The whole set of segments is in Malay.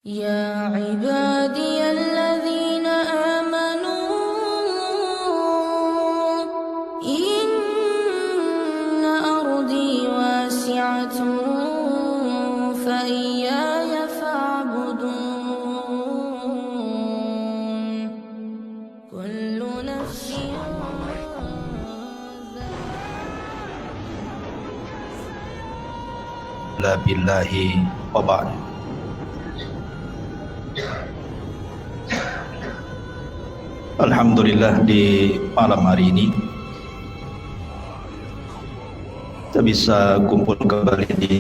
يا عبادي الذين آمنوا إن أرضي واسعة فإياي فاعبدون كل نفس لا بالله وبعد. Alhamdulillah, di malam hari ini kita bisa kumpul kembali di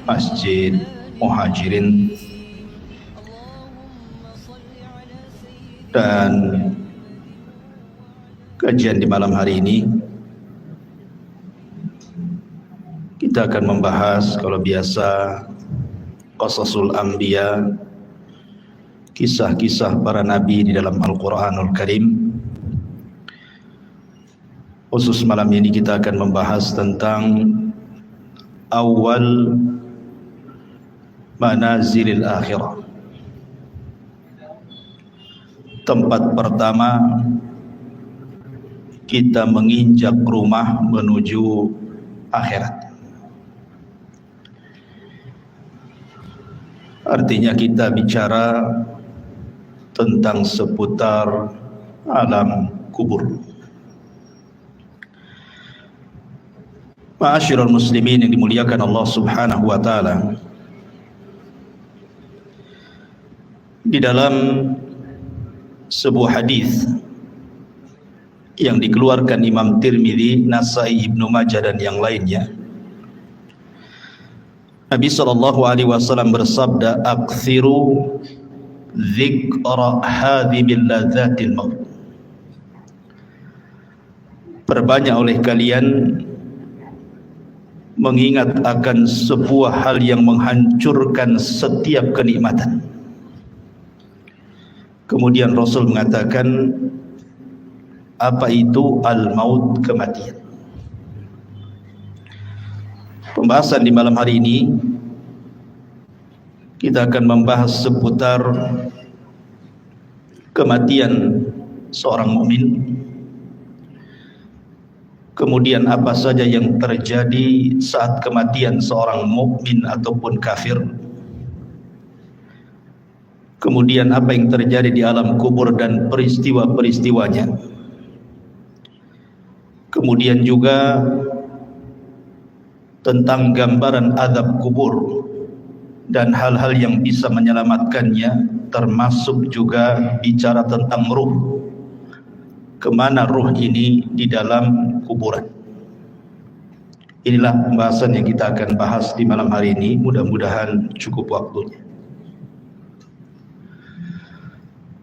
Masjid Muhajirin, dan kajian di malam hari ini kita akan membahas, kalau biasa, Qasasul Anbiya, kisah-kisah para nabi di dalam Al-Quranul Karim. Khusus malam ini kita akan membahas tentang awal manazilil akhirah, tempat pertama kita menginjak rumah menuju akhirat. Artinya kita bicara tentang seputar alam kubur. Ma'asyiral muslimin yang dimuliakan Allah Subhanahu wa taala, di dalam sebuah hadis yang dikeluarkan Imam Tirmidzi, Nasai, Ibnu Majah dan yang lainnya, Nabi SAW bersabda, "Aktsiru dzikra hadhibil ladzatil maut." Perbanyak oleh kalian mengingat akan sebuah hal yang menghancurkan setiap kenikmatan. Kemudian Rasul mengatakan, apa itu al-maut, kematian. Pembahasan di malam hari ini kita akan membahas seputar kematian seorang mukmin. Kemudian apa saja yang terjadi saat kematian seorang mukmin ataupun kafir. Kemudian apa yang terjadi di alam kubur dan peristiwa-peristiwanya. Kemudian juga tentang gambaran azab kubur dan hal-hal yang bisa menyelamatkannya, termasuk juga bicara tentang ruh, kemana ruh ini di dalam kuburan. Inilah pembahasan yang kita akan bahas di malam hari ini. Mudah-mudahan cukup waktunya.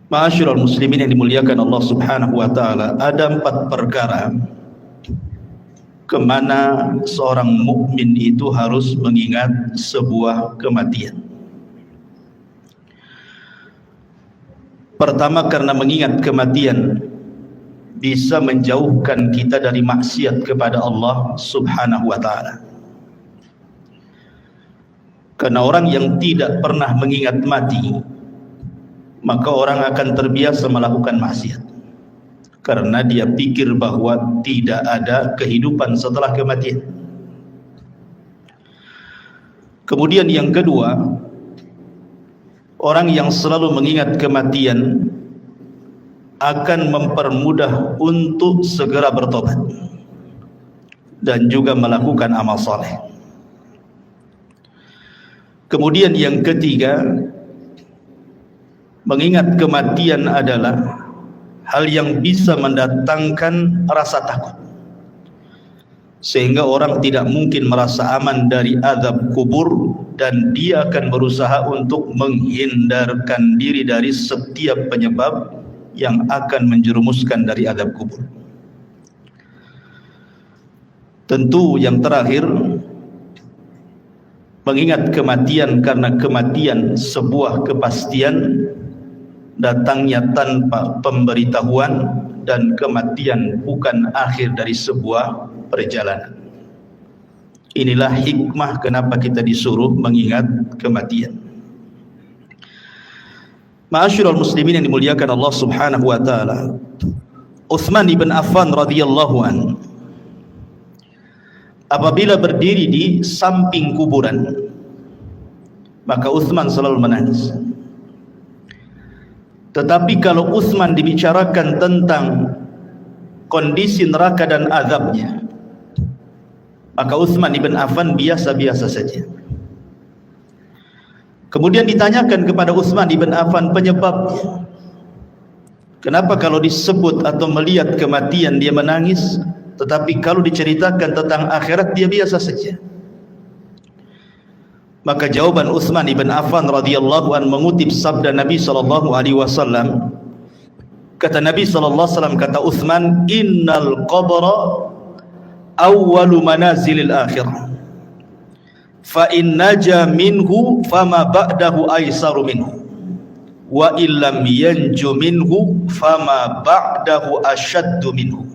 Ma'asyiral muslimin yang dimuliakan Allah Subhanahu wa taala, ada 4 perkara kemana seorang mukmin itu harus mengingat sebuah kematian. Pertama, karena mengingat kematian bisa menjauhkan kita dari maksiat kepada Allah Subhanahu wa taala. Karena orang yang tidak pernah mengingat mati, maka orang akan terbiasa melakukan maksiat, karena dia pikir bahwa tidak ada kehidupan setelah kematian. Kemudian yang kedua, orang yang selalu mengingat kematian akan mempermudah untuk segera bertobat dan juga melakukan amal saleh. Kemudian yang ketiga, mengingat kematian adalah hal yang bisa mendatangkan rasa takut, sehingga orang tidak mungkin merasa aman dari azab kubur, dan dia akan berusaha untuk menghindarkan diri dari setiap penyebab yang akan menjerumuskan dari azab kubur. Tentu yang terakhir, mengingat kematian karena kematian sebuah kepastian, datangnya tanpa pemberitahuan, dan kematian bukan akhir dari sebuah perjalanan. Inilah hikmah kenapa kita disuruh mengingat kematian. Ma'asyiral muslimin yang dimuliakan Allah Subhanahu wa taala, Utsman ibn Affan radhiyallahu an apabila berdiri di samping kuburan, maka Utsman selalu menangis. Tetapi kalau Utsman dibicarakan tentang kondisi neraka dan azabnya, maka Utsman ibn Affan biasa-biasa saja. Kemudian ditanyakan kepada Utsman ibn Affan penyebabnya. Kenapa kalau disebut atau melihat kematian dia menangis, tetapi kalau diceritakan tentang akhirat dia biasa saja? Maka jawaban Utsman ibn Affan radhiyallahu an mengutip sabda Nabi sallallahu alaihi wasallam. Kata Nabi sallallahu alaihi wasallam, kata Utsman, "Innal qabra awwalu manazilil akhirah. Fa in naja minhu fama ba'dahu aisaru minhu. Wa illam yanju minhu fama ba'dahu asyaddu minhu."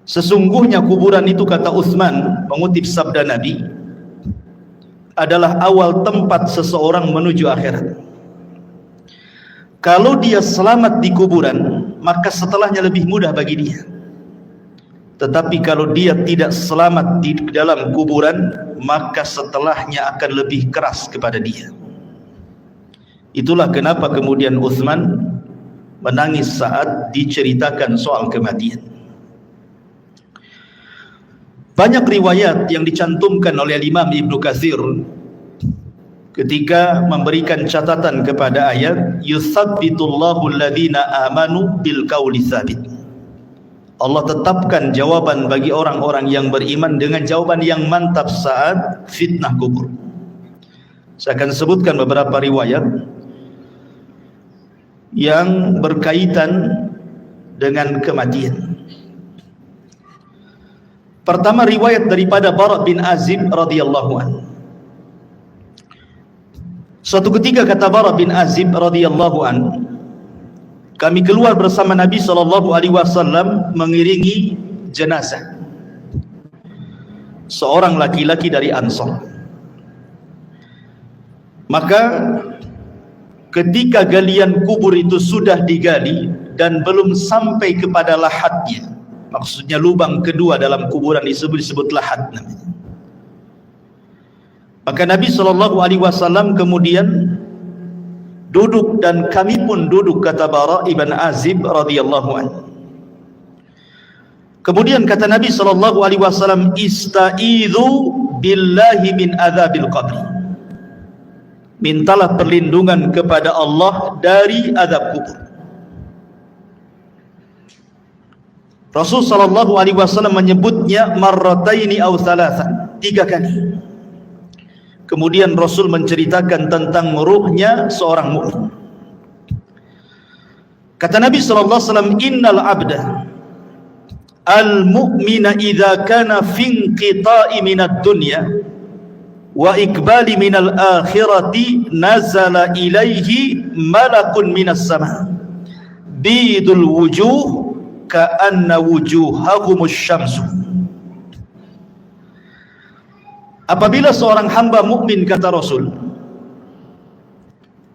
Sesungguhnya kuburan itu, kata Utsman mengutip sabda Nabi, adalah awal tempat seseorang menuju akhirat. Kalau dia selamat di kuburan, maka setelahnya lebih mudah bagi dia. Tetapi kalau dia tidak selamat di dalam kuburan, maka setelahnya akan lebih keras kepada dia. Itulah kenapa kemudian Utsman menangis saat diceritakan soal kematian. Banyak riwayat yang dicantumkan oleh Imam Ibnu Katsir ketika memberikan catatan kepada ayat yutsabbitullahu alladhina amanu bil qauli tsabit. Allah tetapkan jawaban bagi orang-orang yang beriman dengan jawaban yang mantap saat fitnah kubur. Saya akan sebutkan beberapa riwayat yang berkaitan dengan kematian. Pertama, riwayat daripada Bara bin Azib radhiyallahu anhu. Suatu ketika kata Bara bin Azib radhiyallahu anhu, kami keluar bersama Nabi SAW mengiringi jenazah seorang laki-laki dari Ansar. Maka ketika galian kubur itu sudah digali dan belum sampai kepada lahatnya, maksudnya lubang kedua dalam kuburan disebut lahat namanya, maka Nabi SAW kemudian duduk dan kami pun duduk, kata Bara ibn Azib radhiyallahu anhu. Kemudian kata Nabi SAW, "Ista'idzu billahi min adzabil qabr." Mintalah perlindungan kepada Allah dari azab kubur. Rasul SAW menyebutnya marrataini aw thalathan, 3 kali. Kemudian Rasul menceritakan tentang ruhnya seorang mukmin. Kata Nabi SAW, "Innal abda al-mu'mina idza kana fi inqita'i minad dunya wa iqbali minal akhirati nazala ilaihi malakun minas sama bidul wujuh ka'anna wujuhahumus syamsu." Apabila seorang hamba mukmin, kata Rasul,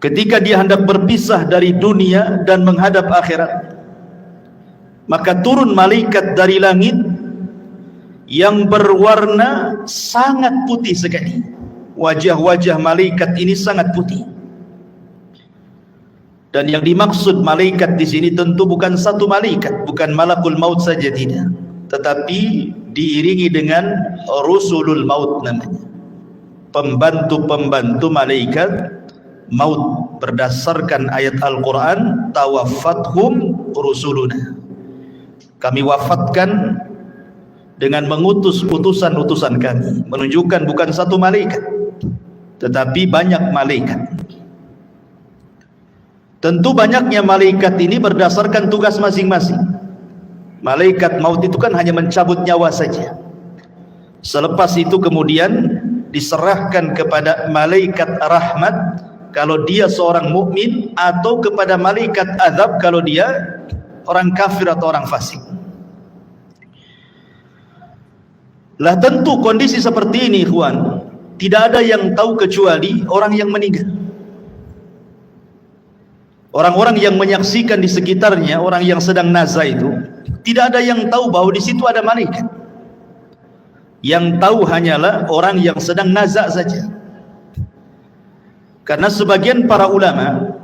ketika dia hendak berpisah dari dunia dan menghadap akhirat, maka turun malaikat dari langit yang berwarna sangat putih sekali. Wajah-wajah malaikat ini sangat putih. Dan yang dimaksud malaikat di sini tentu bukan satu malaikat, bukan malakul maut saja, tidak, tetapi diiringi dengan rusulul maut namanya, pembantu-pembantu malaikat maut, berdasarkan ayat Al-Quran, tawaffathum rusuluna, kami wafatkan dengan mengutus utusan-utusan kami, menunjukkan bukan satu malaikat tetapi banyak malaikat. Tentu banyaknya malaikat ini berdasarkan tugas masing-masing. Malaikat maut itu kan hanya mencabut nyawa saja. Selepas itu kemudian diserahkan kepada malaikat rahmat kalau dia seorang mukmin, atau kepada malaikat azab kalau dia orang kafir atau orang fasik. Lah tentu kondisi seperti ini, ikhwan, tidak ada yang tahu kecuali orang yang meninggal. Orang-orang yang menyaksikan di sekitarnya, orang yang sedang nazah itu, tidak ada yang tahu bahwa di situ ada malaikat. Yang tahu hanyalah orang yang sedang nazah saja. Karena sebagian para ulama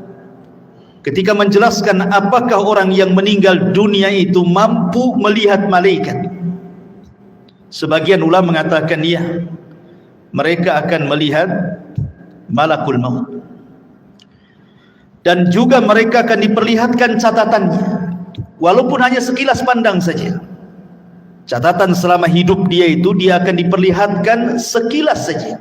ketika menjelaskan apakah orang yang meninggal dunia itu mampu melihat malaikat, sebagian ulama mengatakan ya, mereka akan melihat malakul maut. Dan juga mereka akan diperlihatkan catatannya, walaupun hanya sekilas pandang saja. Catatan selama hidup dia itu, dia akan diperlihatkan sekilas saja.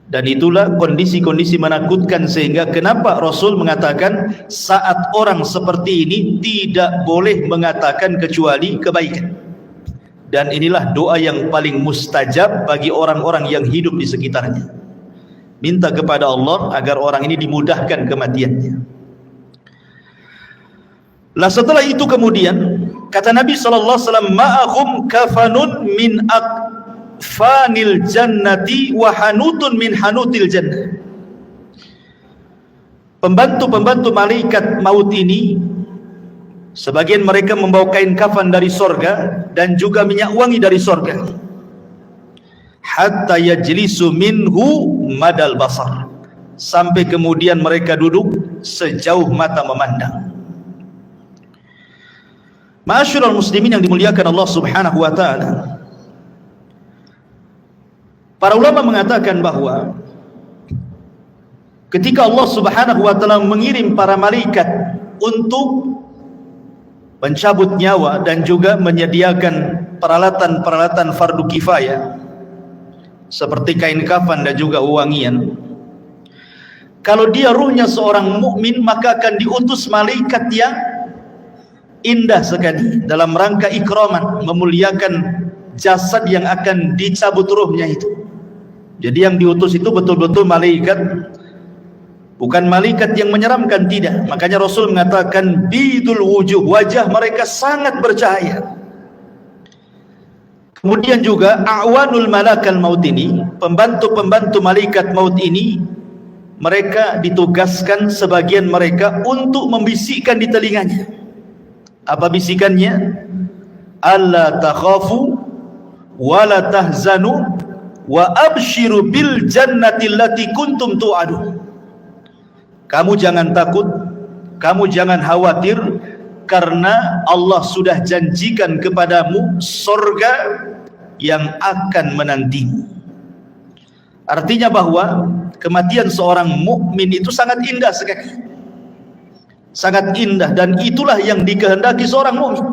Dan itulah kondisi-kondisi menakutkan, sehingga kenapa Rasul mengatakan saat orang seperti ini tidak boleh mengatakan kecuali kebaikan. Dan inilah doa yang paling mustajab bagi orang-orang yang hidup di sekitarnya. Minta kepada Allah agar orang ini dimudahkan kematiannya. Lah setelah itu kemudian kata Nabi SAW, ma'ahum kafanun min akfanil jannati wa hanutun min hanutil jannah. Pembantu-pembantu malaikat maut ini, sebagian mereka membawa kain kafan dari sorga dan juga minyak wangi dari sorga. Hatta yajlisu minhu madal basar, sampai kemudian mereka duduk sejauh mata memandang. Ma'asyiral muslimin yang dimuliakan Allah Subhanahu wa taala, para ulama mengatakan bahwa ketika Allah Subhanahu wa taala mengirim para malaikat untuk mencabut nyawa dan juga menyediakan peralatan-peralatan fardu kifayah seperti kain kafan dan juga wewangian, kalau dia ruhnya seorang mukmin maka akan diutus malaikat yang indah sekali dalam rangka ikraman, memuliakan jasad yang akan dicabut ruhnya itu. Jadi yang diutus itu betul-betul malaikat, bukan malaikat yang menyeramkan, tidak. Makanya Rasul mengatakan bidul wujuh, wajah mereka sangat bercahaya. Kemudian juga a'wanul malakal maut ini, pembantu-pembantu malaikat maut ini, mereka ditugaskan sebagian mereka untuk membisikkan di telinganya. Apa bisikannya? Alla takhafu wa la tahzanu wa abshiru bil jannati allati kuntum tu'adun. Kamu jangan takut, kamu jangan khawatir, karena Allah sudah janjikan kepadamu surga yang akan menantimu. Artinya bahwa kematian seorang mukmin itu sangat indah sekali, sangat indah, dan itulah yang dikehendaki seorang mukmin.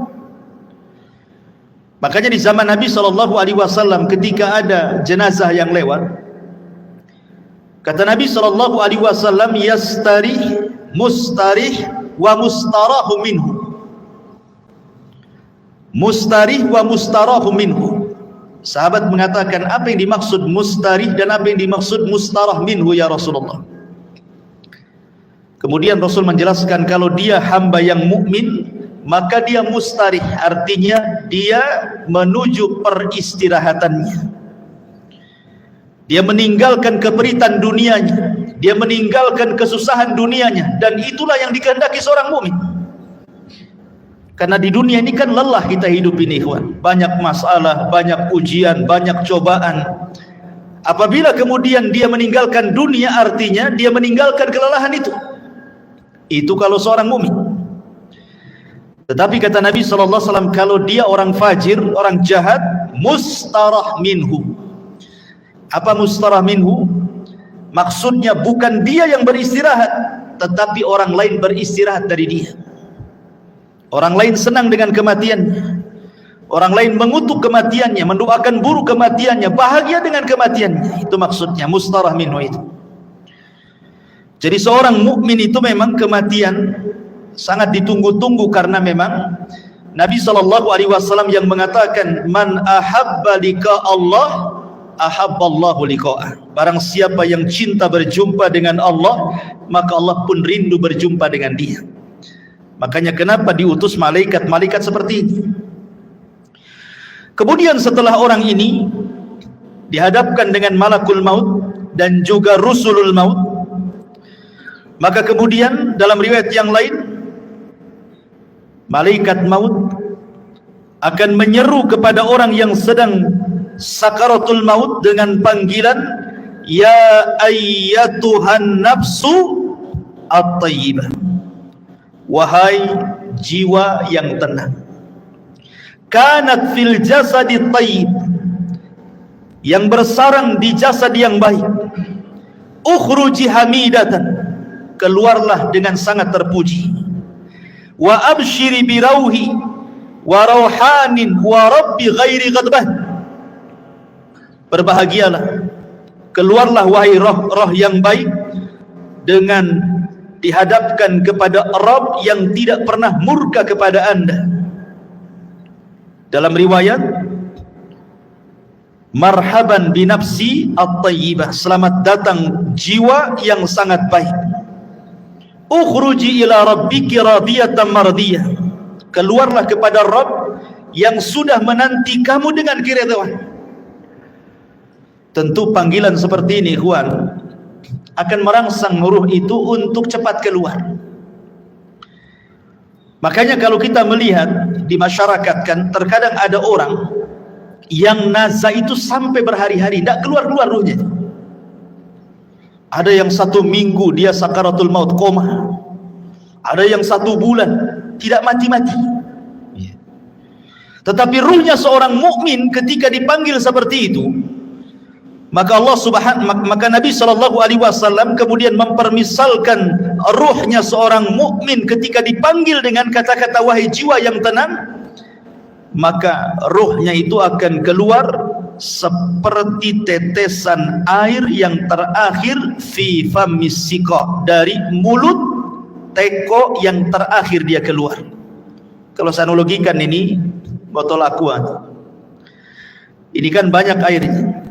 Makanya di zaman Nabi SAW ketika ada jenazah yang lewat, kata Nabi SAW, yastarih mustarih wa mustarahu minhu. Mustarih wa mustarahu minhu. Sahabat mengatakan, apa yang dimaksud mustarih dan apa yang dimaksud mustarah minhu ya Rasulullah? Kemudian Rasul menjelaskan, kalau dia hamba yang mukmin maka dia mustarih, artinya dia menuju peristirahatannya. Dia meninggalkan keperitan dunianya, dia meninggalkan kesusahan dunianya, dan itulah yang dikehendaki seorang mukmin. Karena di dunia ini kan lelah kita hidup ini, ikhwan. Banyak masalah, banyak ujian, banyak cobaan. Apabila kemudian dia meninggalkan dunia, artinya dia meninggalkan kelelahan itu. Itu kalau seorang mukmin. Tetapi kata Nabi SAW, kalau dia orang fajir, orang jahat, mustarah minhu. Apa mustarah minhu? Maksudnya bukan dia yang beristirahat, tetapi orang lain beristirahat dari dia. Orang lain senang dengan kematiannya, orang lain mengutuk kematiannya, mendoakan buruk kematiannya, bahagia dengan kematiannya. Itu maksudnya mustarah minhu itu. Jadi seorang mukmin itu memang kematian sangat ditunggu-tunggu, karena memang Nabi SAW yang mengatakan, man ahabba liqa Allah ahabballahu liqa'ah. Barang siapa yang cinta berjumpa dengan Allah, maka Allah pun rindu berjumpa dengan dia. Makanya kenapa diutus malaikat-malaikat seperti ini. Kemudian setelah orang ini dihadapkan dengan malakul maut dan juga rusulul maut, Maka kemudian dalam riwayat yang lain, malaikat maut akan menyeru kepada orang yang sedang sakaratul maut dengan panggilan, ya ayyatuhan nafsu at-tayyibah, wahai jiwa yang tenang, kanat fil jasadi tayyib, yang bersarang di jasad yang baik, ukhruji hamidatan, keluarlah dengan sangat terpuji, wa abshiri birauhi wa rauhanin wa rabbi ghairi ghadbah, berbahagialah, keluarlah wahai roh-roh yang baik dengan dihadapkan kepada Rabb yang tidak pernah murka kepada anda. Dalam riwayat, marhaban binafsi at-tayyibah, selamat datang jiwa yang sangat baik, ukhruji ila rabbiki radiyatan mardiyah, keluarlah kepada Rabb yang sudah menanti kamu dengan keridhaan. Tentu panggilan seperti ini, ikhwan, akan merangsang ruh itu untuk cepat keluar. Makanya kalau kita melihat di masyarakat kan, terkadang ada orang yang nazar itu sampai berhari-hari tidak keluar-keluar ruhnya. Ada yang 1 minggu dia sakaratul maut, koma. Ada yang 1 bulan tidak mati-mati. Tetapi ruhnya seorang mukmin ketika dipanggil seperti itu, maka Nabi SAW kemudian mempermisalkan ruhnya seorang mukmin ketika dipanggil dengan kata-kata wahai jiwa yang tenang, maka ruhnya itu akan keluar seperti tetesan air yang terakhir fi famis siqa, dari mulut teko yang terakhir dia keluar. Kalau saya analogikan ini botol aqua, ini kan banyak airnya.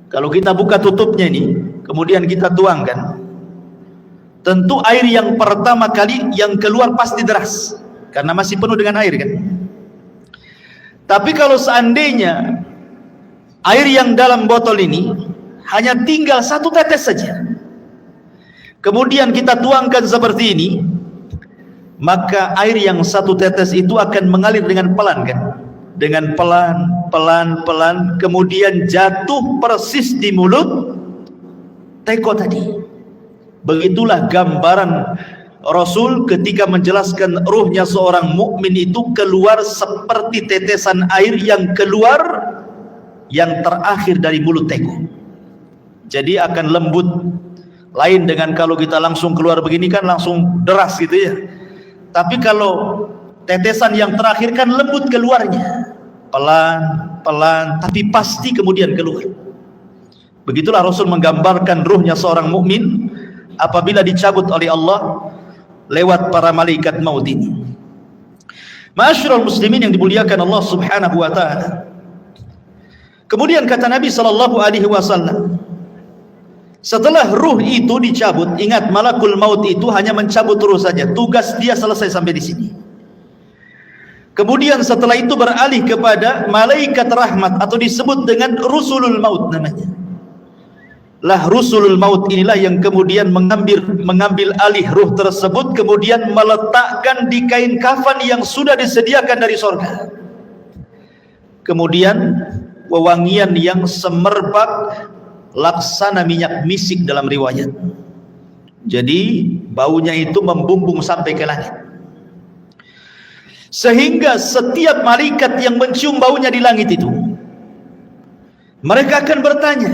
Kalau kita buka tutupnya ini, kemudian kita tuangkan, tentu air yang pertama kali yang keluar pasti deras, karena masih penuh dengan air kan. Tapi kalau seandainya air yang dalam botol ini hanya tinggal 1 tetes saja, kemudian kita tuangkan seperti ini, maka air yang 1 tetes itu akan mengalir dengan pelan kan, dengan pelan, kemudian jatuh persis di mulut teko tadi. Begitulah gambaran Rasul ketika menjelaskan ruhnya seorang mukmin itu keluar seperti tetesan air yang keluar yang terakhir dari mulut teko. Jadi akan lembut, lain dengan kalau kita langsung keluar begini kan langsung deras gitu ya. Tapi kalau tetesan yang terakhir kan lembut keluarnya, pelan, tapi pasti kemudian keluar. Begitulah Rasul menggambarkan ruhnya seorang mukmin apabila dicabut oleh Allah lewat para malaikat maut ini. Ma'asyiral muslimin yang dimuliakan Allah Subhanahu wa taala. Kemudian kata Nabi SAW, setelah ruh itu dicabut, ingat malakul maut itu hanya mencabut ruh saja, tugas dia selesai sampai di sini. Kemudian setelah itu beralih kepada malaikat rahmat atau disebut dengan rusulul maut namanya. Lah rusulul maut inilah yang kemudian mengambil alih ruh tersebut, kemudian meletakkan di kain kafan yang sudah disediakan dari sorga. Kemudian wewangian yang semerbak laksana minyak misik dalam riwayat. Jadi baunya itu membumbung sampai ke langit, sehingga setiap malaikat yang mencium baunya di langit itu, mereka akan bertanya,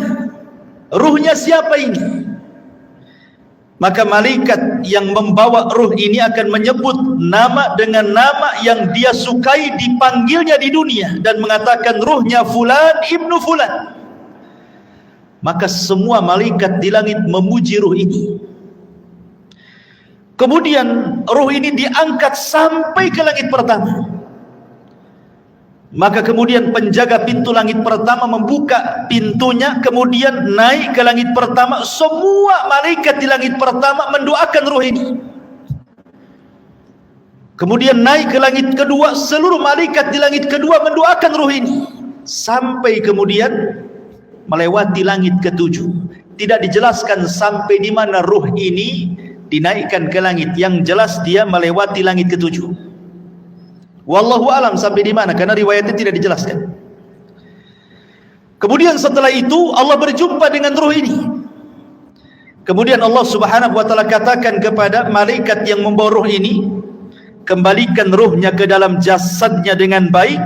ruhnya siapa ini? Maka malaikat yang membawa ruh ini akan menyebut nama dengan nama yang dia sukai dipanggilnya di dunia dan mengatakan ruhnya fulan ibnu fulan. Maka semua malaikat di langit memuji ruh ini. Kemudian ruh ini diangkat sampai ke langit pertama. Maka kemudian penjaga pintu langit pertama membuka pintunya, kemudian naik ke langit pertama. Semua malaikat di langit pertama mendoakan ruh ini. Kemudian naik ke langit kedua, seluruh malaikat di langit kedua mendoakan ruh ini, sampai kemudian melewati langit ketujuh. Tidak dijelaskan sampai di mana ruh ini dinaikkan ke langit. Yang jelas dia melewati langit ketujuh. Wallahu alam sampai di mana, karena riwayatnya tidak dijelaskan. Kemudian setelah itu Allah berjumpa dengan ruh ini. Kemudian Allah Subhanahu wa taala katakan kepada malaikat yang membawa ruh ini, kembalikan ruhnya ke dalam jasadnya dengan baik.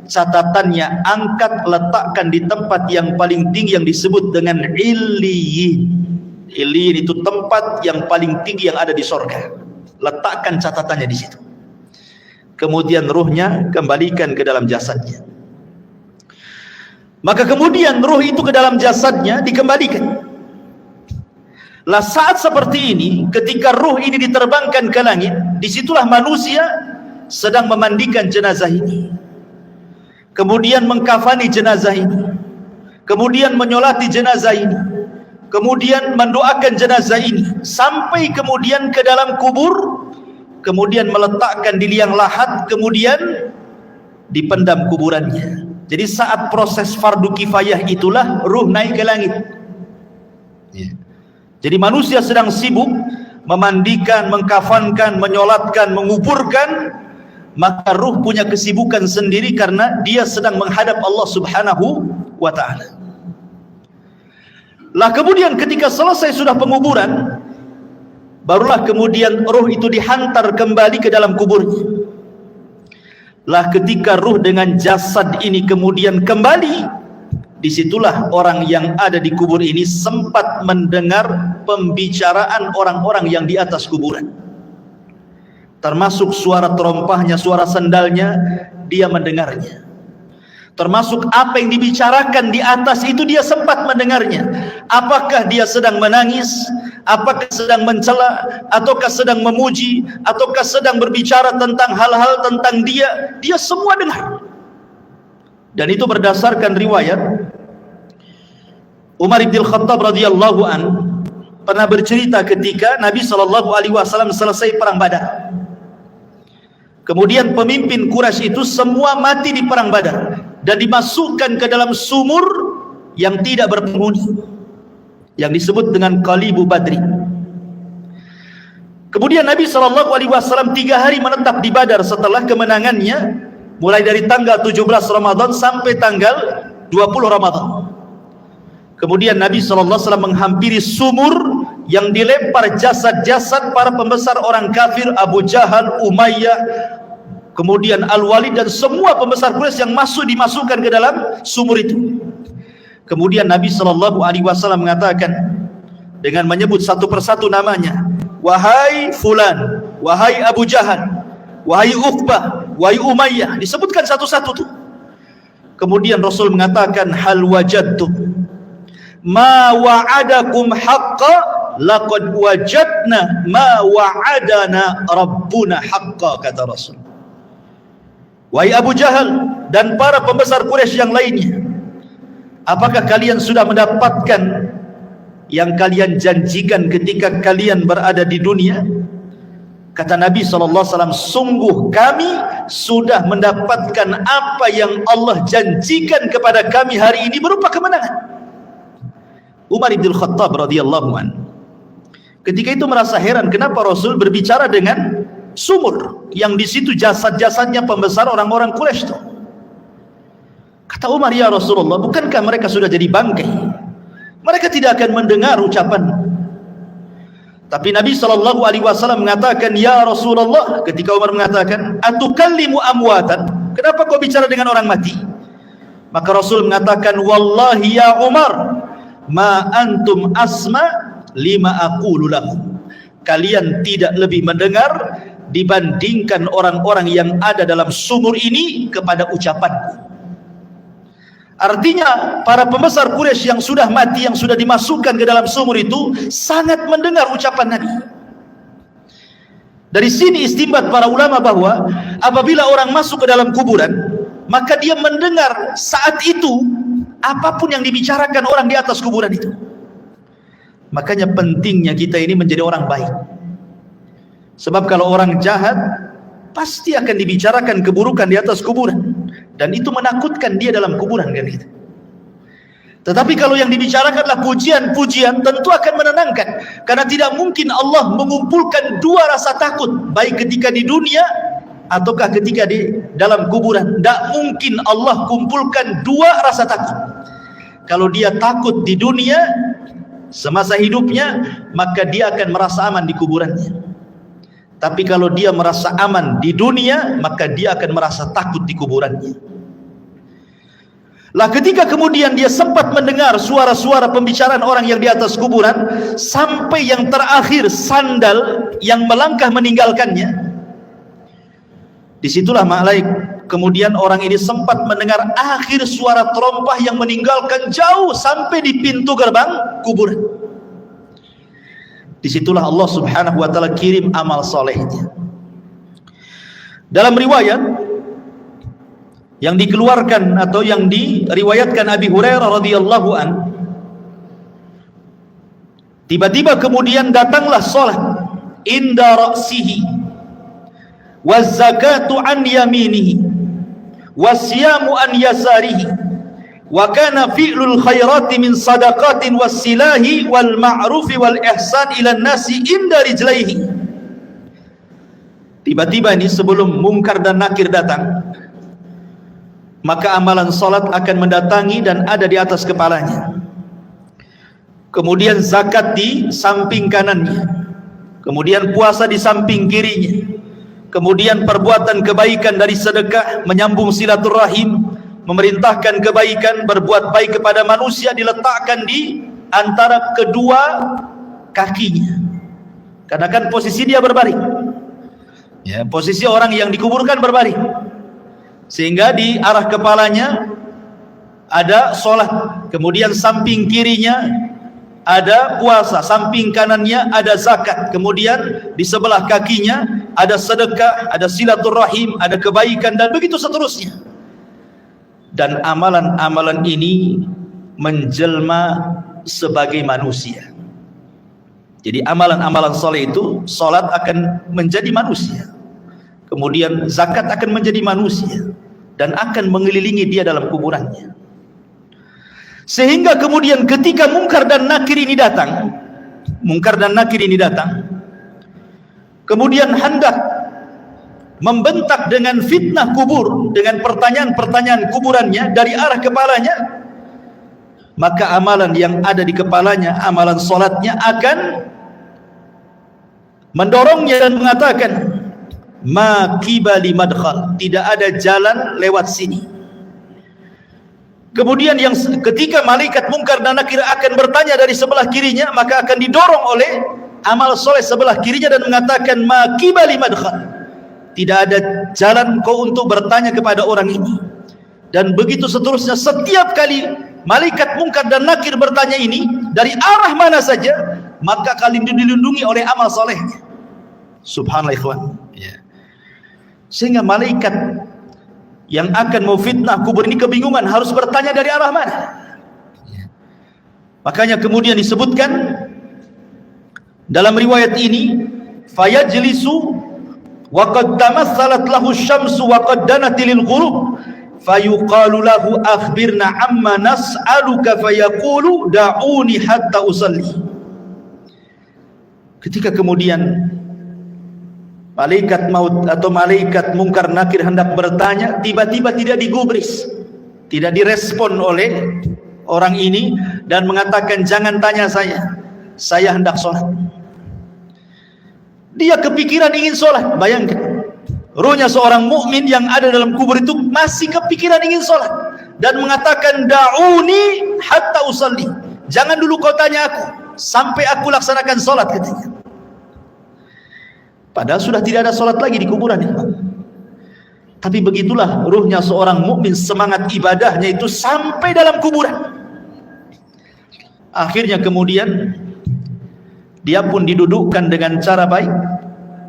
Catatannya, angkat, letakkan di tempat yang paling tinggi yang disebut dengan Illiyin. Illiyin itu tempat yang paling tinggi yang ada di sorga. Letakkan catatannya di situ. Kemudian ruhnya kembalikan ke dalam jasadnya. Maka kemudian ruh itu ke dalam jasadnya dikembalikan. Lah saat seperti ini, ketika ruh ini diterbangkan ke langit, disitulah manusia sedang memandikan jenazah ini, kemudian mengkafani jenazah ini, kemudian menyolati jenazah ini, kemudian mendoakan jenazah ini, sampai kemudian ke dalam kubur, kemudian meletakkan di liang lahat, kemudian dipendam kuburannya. Jadi saat proses fardu kifayah itulah ruh naik ke langit. Jadi manusia sedang sibuk memandikan, mengkafankan, menyolatkan, menguburkan, maka ruh punya kesibukan sendiri karena dia sedang menghadap Allah Subhanahu wa ta'ala. Lah kemudian ketika selesai sudah penguburan, barulah kemudian ruh itu dihantar kembali ke dalam kuburnya. Lah ketika ruh dengan jasad ini kemudian kembali, disitulah orang yang ada di kubur ini sempat mendengar pembicaraan orang-orang yang di atas kuburan, termasuk suara terompahnya, suara sendalnya, dia mendengarnya. Termasuk apa yang dibicarakan di atas itu dia sempat mendengarnya. Apakah dia sedang menangis, apakah sedang mencela, ataukah sedang memuji, ataukah sedang berbicara tentang hal-hal tentang dia, dia semua dengar. Dan itu berdasarkan riwayat Umar bin Khattab radhiyallahu an pernah bercerita ketika Nabi SAW selesai perang Badar. Kemudian pemimpin Quraisy itu semua mati di perang Badar dan dimasukkan ke dalam sumur yang tidak berpenghuni, yang disebut dengan Qalibu Badri. Kemudian Nabi SAW 3 hari menetap di Badar setelah kemenangannya, mulai dari tanggal 17 Ramadan sampai tanggal 20 Ramadan. Kemudian Nabi SAW menghampiri sumur yang dilempar jasad-jasad para pembesar orang kafir, Abu Jahal, Umayyah, kemudian Al-Walid dan semua pembesar Quraisy yang dimasukkan ke dalam sumur itu. Kemudian Nabi SAW mengatakan dengan menyebut satu persatu namanya, wahai fulan, wahai Abu Jahal, wahai Uqbah, wahai Umayyah, disebutkan satu-satu tuh. Kemudian Rasul mengatakan, hal wajadtum ma wa'adakum haqqa laqad wajadna ma wa'adana rabbuna haqqa, kata Rasul. Wahai Abu Jahal dan para pembesar Quraisy yang lainnya, apakah kalian sudah mendapatkan yang kalian janjikan ketika kalian berada di dunia? Kata Nabi SAW, sungguh kami sudah mendapatkan apa yang Allah janjikan kepada kami hari ini berupa kemenangan. Umar bin Khattab radhiyallahu an ketika itu merasa heran kenapa Rasul berbicara dengan sumur yang di situ jasad-jasadnya pembesar orang-orang Quraisy itu. Kata Umar, ya Rasulullah, bukankah mereka sudah jadi bangkai? Mereka tidak akan mendengar ucapan. Tapi Nabi SAW mengatakan, ya Rasulullah, ketika Umar mengatakan, atukallimu amwatan, kenapa kau bicara dengan orang mati? Maka Rasul mengatakan, wallahi ya Umar, ma antum asma lima aqulu lahum, kalian tidak lebih mendengar dibandingkan orang-orang yang ada dalam sumur ini kepada ucapanku. Artinya para pembesar Quraisy yang sudah mati, yang sudah dimasukkan ke dalam sumur itu sangat mendengar ucapan Nabi. Dari sini istinbat para ulama bahwa apabila orang masuk ke dalam kuburan, maka dia mendengar saat itu apapun yang dibicarakan orang di atas kuburan itu. Makanya pentingnya kita ini menjadi orang baik. Sebab kalau orang jahat pasti akan dibicarakan keburukan di atas kuburan, dan itu menakutkan dia dalam kuburan kan gitu. Tetapi kalau yang dibicarakanlah pujian-pujian, tentu akan menenangkan. Karena tidak mungkin Allah mengumpulkan dua rasa takut, baik ketika di dunia ataukah ketika di dalam kuburan. Tidak mungkin Allah kumpulkan dua rasa takut. Kalau dia takut di dunia semasa hidupnya, maka dia akan merasa aman di kuburannya. Tapi kalau dia merasa aman di dunia, maka dia akan merasa takut di kuburannya. Lah ketika kemudian dia sempat mendengar suara-suara pembicaraan orang yang di atas kuburan, sampai yang terakhir sandal yang melangkah meninggalkannya, disitulah kemudian orang ini sempat mendengar akhir suara terompah yang meninggalkan jauh sampai di pintu gerbang kuburan. Disitulah Allah subhanahu wa ta'ala kirim amal solehnya. Dalam riwayat yang dikeluarkan atau yang diriwayatkan Abi Hurairah radhiyallahu an, tiba-tiba kemudian datanglah salat inda ra'sihi waz zakatu an yaminihi wasyamu an yasarihi wa kana fi'lul khairati min sadaqatin wassilahi wal ma'rufi wal ihsan ila nasi inda rijlaihi. Tiba-tiba ini sebelum mungkar dan nakir datang, maka amalan salat akan mendatangi dan ada di atas kepalanya. Kemudian zakat di samping kanannya, kemudian puasa di samping kirinya, kemudian perbuatan kebaikan dari sedekah, menyambung silaturahim, memerintahkan kebaikan, berbuat baik kepada manusia diletakkan di antara kedua kakinya. Karena kan posisi dia berbaring, ya, posisi orang yang dikuburkan berbaring, sehingga di arah kepalanya ada sholat, kemudian samping kirinya ada puasa, samping kanannya ada zakat, kemudian di sebelah kakinya ada sedekah, ada silaturahim, ada kebaikan, dan begitu seterusnya. Dan amalan-amalan ini menjelma sebagai manusia. Jadi amalan-amalan soleh itu, sholat akan menjadi manusia, kemudian zakat akan menjadi manusia dan akan mengelilingi dia dalam kuburannya. Sehingga kemudian ketika mungkar dan nakir ini datang, kemudian hendak membentak dengan fitnah kubur, dengan pertanyaan-pertanyaan kuburannya dari arah kepalanya, maka amalan yang ada di kepalanya, amalan solatnya akan mendorongnya dan mengatakan, ma qibali madkhal, tidak ada jalan lewat sini. Kemudian yang ketika malaikat mungkar dan nakir akan bertanya dari sebelah kirinya, maka akan didorong oleh amal soleh sebelah kirinya dan mengatakan, ma qibali madkhal, tidak ada jalan kau untuk bertanya kepada orang ini. Dan begitu seterusnya, setiap kali malaikat mungkar dan nakir bertanya ini dari arah mana saja, maka kalian dilindungi oleh amal solehnya. Subhanallah ikhwan, ya. Sehingga malaikat yang akan memfitnah kubur ini kebingungan harus bertanya dari arah mana. Makanya kemudian disebutkan dalam riwayat ini, fayajlisu wa qad tamatsalat lahu syamsu wa qad danat lil ghurub fayuqalu lahu akhbirna amma nas'aluka fayaqulu da'uni hatta usalli. Ketika kemudian malaikat maut atau malaikat mungkar nakir hendak bertanya, tiba-tiba tidak digubris, tidak direspon oleh orang ini dan mengatakan, jangan tanya saya hendak sholat. Dia kepikiran ingin sholat. Bayangkan, ruhnya seorang mukmin yang ada dalam kubur itu masih kepikiran ingin sholat dan mengatakan, da'uni hatta usalli, jangan dulu kau tanya aku sampai aku laksanakan sholat katanya. Padahal sudah tidak ada sholat lagi di kuburan ya. Tapi begitulah ruhnya seorang mukmin, semangat ibadahnya itu sampai dalam kuburan. Akhirnya kemudian dia pun didudukkan dengan cara baik,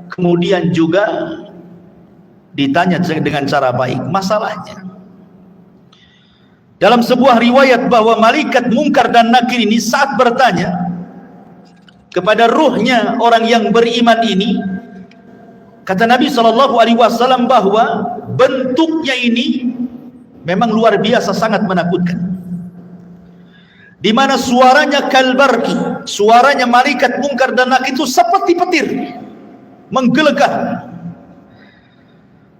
kemudian juga ditanya dengan cara baik. Masalahnya dalam sebuah riwayat bahwa malaikat mungkar dan nakir ini saat bertanya kepada ruhnya orang yang beriman ini, kata Nabi SAW bahwa bentuknya ini memang luar biasa, sangat menakutkan. di mana suaranya kalbarki, suaranya malaikat mungkar dan nakir itu seperti petir, menggelegar.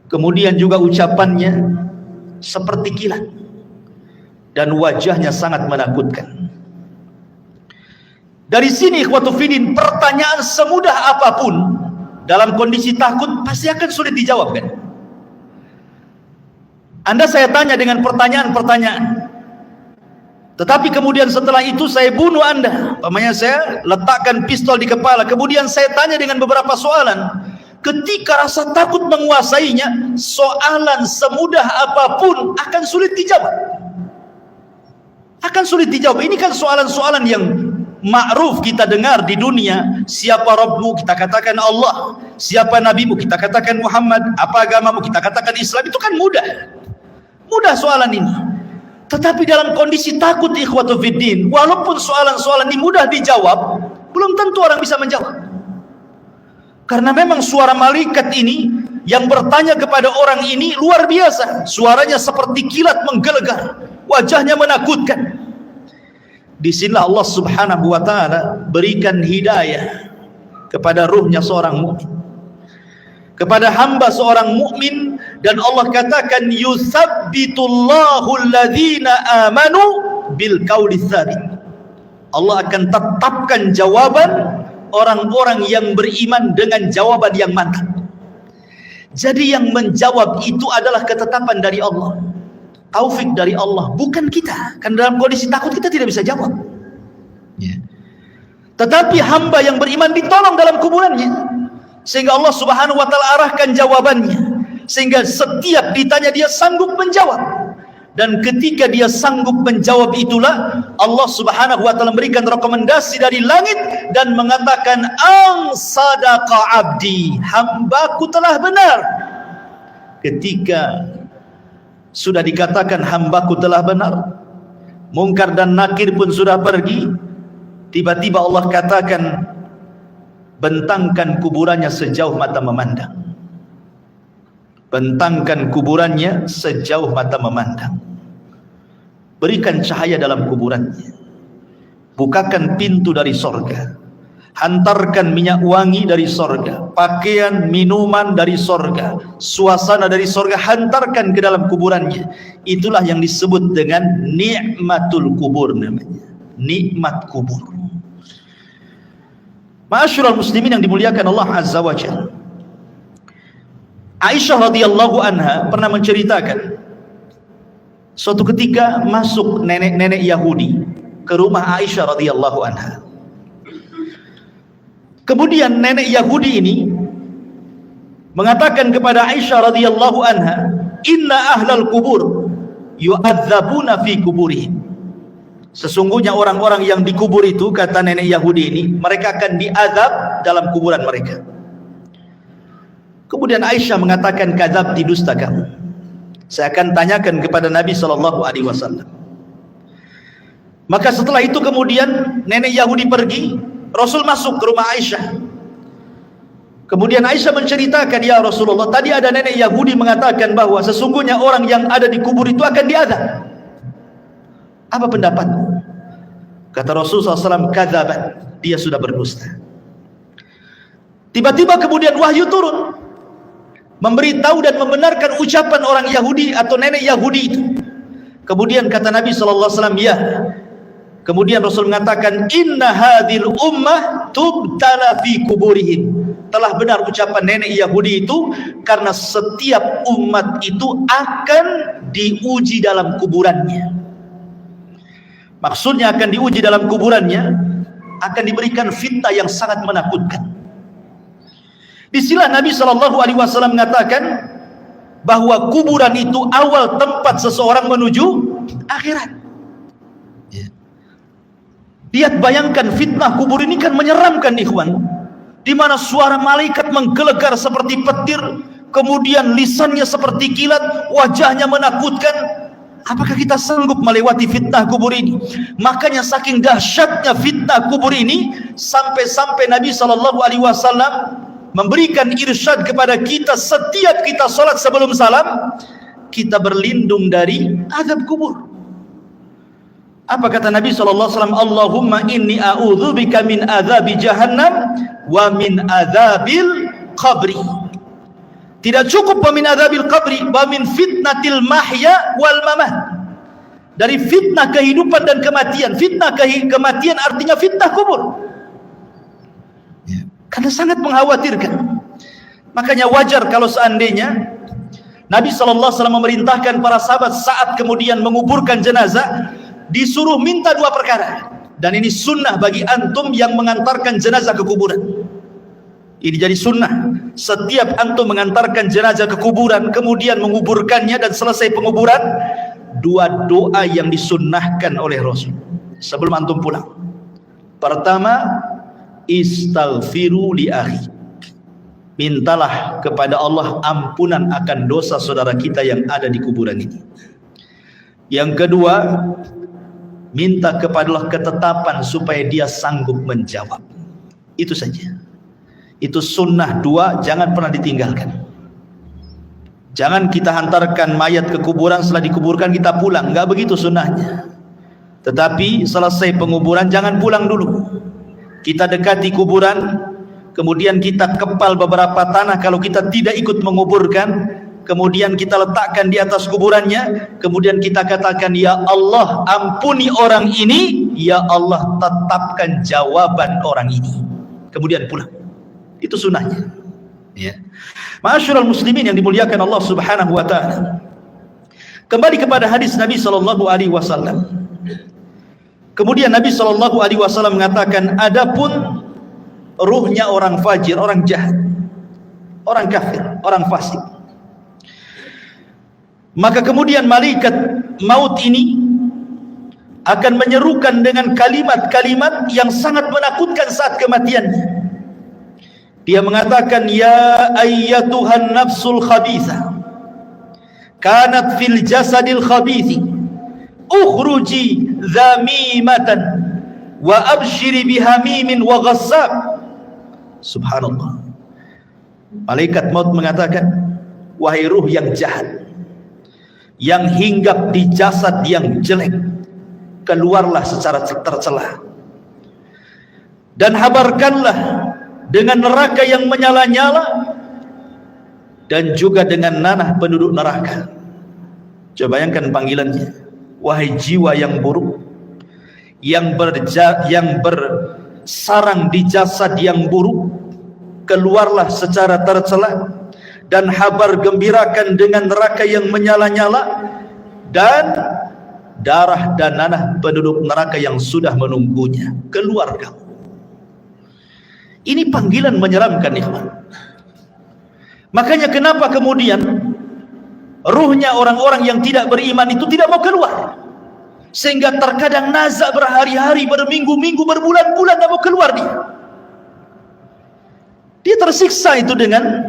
Kemudian juga ucapannya seperti kilat dan wajahnya sangat menakutkan. Dari sini ikhwatu fiddin, pertanyaan semudah apapun dalam kondisi takut pasti akan sulit dijawab kan? Anda saya tanya dengan pertanyaan-pertanyaan, tetapi kemudian setelah itu saya bunuh Anda, umpamanya saya letakkan pistol di kepala, kemudian saya tanya dengan beberapa soalan. Ketika rasa takut menguasainya, soalan semudah apapun akan sulit dijawab. Akan sulit dijawab. Ini kan soalan-soalan yang ma'ruf kita dengar di dunia. Siapa Rabbmu? Kita katakan Allah. Siapa Nabimu? Kita katakan Muhammad. Apa agamamu? Kita katakan Islam. Itu kan mudah. Mudah soalan ini. Tetapi dalam kondisi takut ikhwatu fiddin, walaupun soalan-soalan ini mudah dijawab, belum tentu orang bisa menjawab. Karena memang suara malaikat ini yang bertanya kepada orang ini luar biasa. Suaranya seperti kilat menggelegar, wajahnya menakutkan. Disinilah Allah subhanahu wa ta'ala berikan hidayah kepada ruhnya seorang mukmin, kepada hamba seorang mukmin, dan Allah katakan yutsabbitullahu alladhina amanu bil qauli tsabit. Allah akan tetapkan jawaban orang-orang yang beriman dengan jawaban yang mantap. Jadi yang menjawab itu adalah ketetapan dari Allah, taufik dari Allah, bukan kita. Kan dalam kondisi takut kita tidak bisa jawab ya. Tetapi hamba yang beriman ditolong dalam kuburannya, sehingga Allah subhanahu wa ta'ala arahkan jawabannya, sehingga setiap ditanya dia sanggup menjawab. Dan ketika dia sanggup menjawab itulah Allah subhanahu wa ta'ala memberikan rekomendasi dari langit dan mengatakan ang sadaqa abdi, hambaku telah benar. Ketika sudah dikatakan hambaku telah benar, mungkar dan nakir pun sudah pergi, tiba-tiba Allah katakan bentangkan kuburannya sejauh mata memandang. Bentangkan kuburannya sejauh mata memandang. Berikan cahaya dalam kuburannya. Bukakan pintu dari sorga. Hantarkan minyak wangi dari sorga. Pakaian, minuman dari sorga. Suasana dari sorga hantarkan ke dalam kuburannya. Itulah yang disebut dengan nikmatul kubur namanya. Nikmat kubur. Ma'asyiral muslimin yang dimuliakan Allah Azza wa Jalla. Aisyah radhiyallahu anha pernah menceritakan suatu ketika masuk nenek-nenek Yahudi ke rumah Aisyah radhiyallahu anha. Kemudian nenek Yahudi ini mengatakan kepada Aisyah radhiyallahu anha, "Inna ahlal kubur yu'adzabuna fi kuburihim." Sesungguhnya orang-orang yang dikubur itu, kata nenek Yahudi ini, mereka akan diazab dalam kuburan mereka. Kemudian Aisyah mengatakan, kadzab, dusta kamu. Saya akan tanyakan kepada Nabi SAW. Maka setelah itu kemudian nenek Yahudi pergi, Rasul masuk ke rumah Aisyah. Kemudian Aisyah menceritakan, ya Rasulullah, tadi ada nenek Yahudi mengatakan bahwa sesungguhnya orang yang ada di kubur itu akan diazab. Apa pendapatmu? Kata Rasulullah SAW, kadzabat, dia sudah berdusta. Tiba-tiba kemudian wahyu turun, memberitahu dan membenarkan ucapan orang Yahudi atau nenek Yahudi itu. Kemudian kata Nabi SAW, ya. Kemudian Rasul mengatakan, inna hadhil ummah tubtala fi kuburihim. Telah benar ucapan nenek Yahudi itu, karena setiap umat itu akan diuji dalam kuburannya. Maksudnya akan diuji dalam kuburannya, akan diberikan fitnah yang sangat menakutkan. Disinilah Nabi SAW mengatakan bahwa kuburan itu awal tempat seseorang menuju akhirat. Lihat, bayangkan fitnah kubur ini kan menyeramkan ikhwan, di mana suara malaikat menggelegar seperti petir, kemudian lisannya seperti kilat, wajahnya menakutkan. Apakah kita sanggup melewati fitnah kubur ini? Makanya saking dahsyatnya fitnah kubur ini, sampai-sampai Nabi SAW memberikan irsyad kepada kita, setiap kita sholat sebelum salam, kita berlindung dari azab kubur. Apa kata Nabi SAW? Allahumma inni a'udzubika min adzabi jahannam wa min adzabil qabri. Tidak cukup wa min adzabil qabri, wa min fitnatil mahya wal mamat. Dari fitnah kehidupan dan kematian. Fitnah kematian artinya fitnah kubur. Karena sangat mengkhawatirkan. Makanya wajar kalau seandainya Nabi SAW memerintahkan para sahabat saat kemudian menguburkan jenazah, disuruh minta dua perkara. Dan ini sunnah bagi antum yang mengantarkan jenazah ke kuburan. Ini jadi sunnah. Setiap antum mengantarkan jenazah ke kuburan, kemudian menguburkannya dan selesai penguburan, dua doa yang disunnahkan oleh Rasul sebelum antum pulang. Pertama, istaghfiru li akhi. Mintalah kepada Allah ampunan akan dosa saudara kita yang ada di kuburan ini. Yang kedua, minta kepada Allah ketetapan supaya dia sanggup menjawab. Itu saja. Itu sunnah dua, jangan pernah ditinggalkan. Jangan kita hantarkan mayat ke kuburan, setelah dikuburkan kita pulang. Enggak begitu sunnahnya. Tetapi selesai penguburan jangan pulang dulu. Kita dekati kuburan, kemudian kita kepal beberapa tanah kalau kita tidak ikut menguburkan, kemudian kita letakkan di atas kuburannya, kemudian kita katakan, ya Allah ampuni orang ini, ya Allah tetapkan jawaban orang ini, kemudian pulang. Itu sunnahnya, ya. Ma'asyiral muslimin yang dimuliakan Allah Subhanahu wa taala. Kembali kepada hadis Nabi sallallahu alaihi wasallam. Kemudian Nabi sallallahu alaihi wasallam mengatakan, adapun ruhnya orang fajir, orang jahat, orang kafir, orang fasik, maka kemudian malaikat maut ini akan menyerukan dengan kalimat-kalimat yang sangat menakutkan saat kematiannya. Dia mengatakan, ya ayyatuhan nafsul khabithah kanat fil jasadil khabithi ukhruji dhamimatan wa abshiri bihamimin wa ghassab. Subhanallah. Malaikat maut mengatakan, wahai ruh yang jahat, yang hinggap di jasad yang jelek, keluarlah secara tercela dan habarkanlah dengan neraka yang menyala-nyala dan juga dengan nanah penduduk neraka. Coba bayangkan panggilannya, wahai jiwa yang buruk, yang bersarang di jasad yang buruk, keluarlah secara tercela dan habar gembirakan dengan neraka yang menyala-nyala dan darah dan nanah penduduk neraka yang sudah menunggunya. Keluar kamu. Ini panggilan menyeramkan, ikhwan. Makanya kenapa kemudian ruhnya orang-orang yang tidak beriman itu tidak mau keluar, sehingga terkadang nazak berhari-hari, berminggu-minggu, berbulan-bulan tidak mau keluar dia tersiksa itu dengan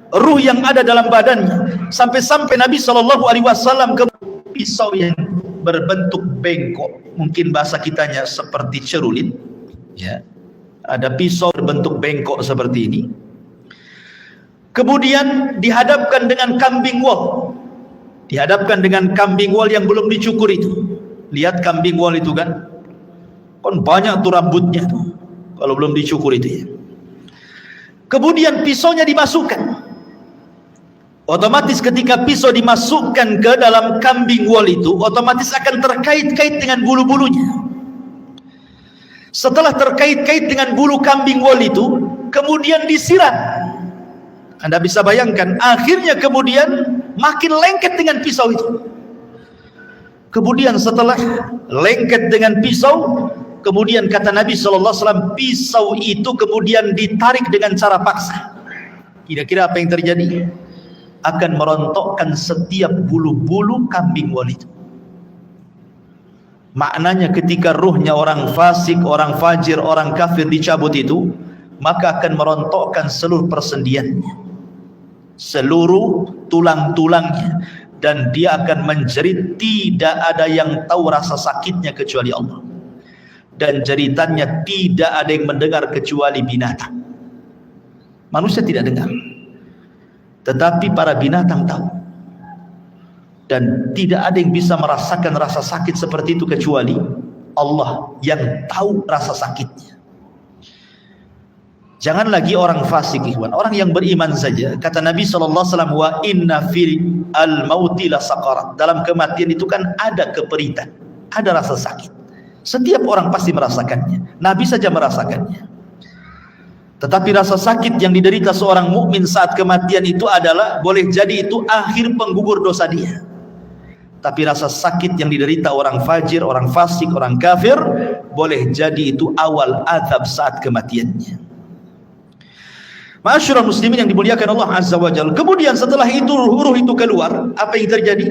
ruh yang ada dalam badannya. Sampai-sampai Nabi SAW ke pisau yang berbentuk bengkok, mungkin bahasa kitanya seperti cerulit, ya. Ada pisau berbentuk bengkok seperti ini, kemudian dihadapkan dengan kambing wol, dihadapkan dengan kambing wol yang belum dicukur itu. Lihat kambing wol itu kan banyak tuh rambutnya tuh, kalau belum dicukur itu ya. Kemudian pisaunya dimasukkan. Otomatis ketika pisau dimasukkan ke dalam kambing wol itu, otomatis akan terkait-kait dengan bulu-bulunya. Setelah terkait-kait dengan bulu kambing wol itu, kemudian disiram. Anda bisa bayangkan, akhirnya kemudian makin lengket dengan pisau itu. Kemudian setelah lengket dengan pisau, kemudian kata Nabi SAW, pisau itu kemudian ditarik dengan cara paksa. Kira-kira apa yang terjadi? Akan merontokkan setiap bulu-bulu kambing wol itu. Maknanya ketika ruhnya orang fasik, orang fajir, orang kafir dicabut itu, maka akan merontokkan seluruh persendiannya, seluruh tulang-tulangnya, dan dia akan menjerit. Tidak ada yang tahu rasa sakitnya kecuali Allah, dan jeritannya tidak ada yang mendengar kecuali binatang. Manusia tidak dengar, tetapi para binatang tahu. Dan tidak ada yang bisa merasakan rasa sakit seperti itu kecuali Allah yang tahu rasa sakitnya. Jangan lagi orang fasik, ikhwan, orang yang beriman saja. Kata Nabi SAW, wa inna fil al-mauti la saqarat. Dalam kematian itu kan ada keperitan, ada rasa sakit. Setiap orang pasti merasakannya. Nabi saja merasakannya. Tetapi rasa sakit yang diderita seorang mukmin saat kematian itu adalah, boleh jadi itu akhir penggugur dosa dia. Tapi rasa sakit yang diderita orang fajir, orang fasik, orang kafir, boleh jadi itu awal azab saat kematiannya. Ma'asyiral muslimin yang dimuliakan Allah Azza wa Jalla. Kemudian setelah itu ruh itu keluar, apa yang terjadi?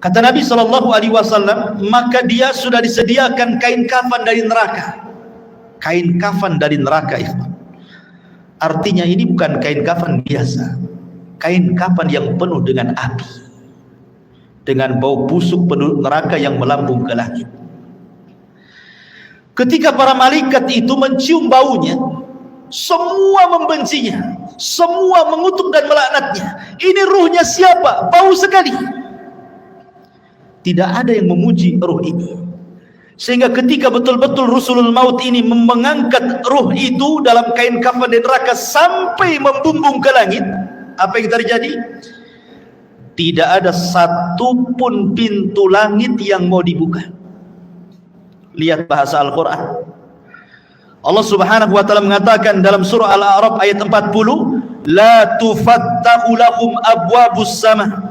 Kata Nabi SAW, maka dia sudah disediakan kain kafan dari neraka. Kain kafan dari neraka itu. Artinya ini bukan kain kafan biasa. Kain kafan yang penuh dengan api. Dengan bau busuk penduduk neraka yang melambung ke langit. Ketika para malaikat itu mencium baunya, semua membencinya, semua mengutuk dan melaknatnya. Ini ruhnya siapa? Bau sekali. Tidak ada yang memuji ruh ini. Sehingga ketika betul-betul Rasulul Maut ini mengangkat ruh itu dalam kain kafan di neraka sampai membumbung ke langit, apa yang terjadi? Tidak ada satu pun pintu langit yang mau dibuka. Lihat bahasa Al-Quran. Allah Subhanahu wa taala mengatakan dalam surah Al-A'raf ayat 40, la tufattahu lahum abwabus sama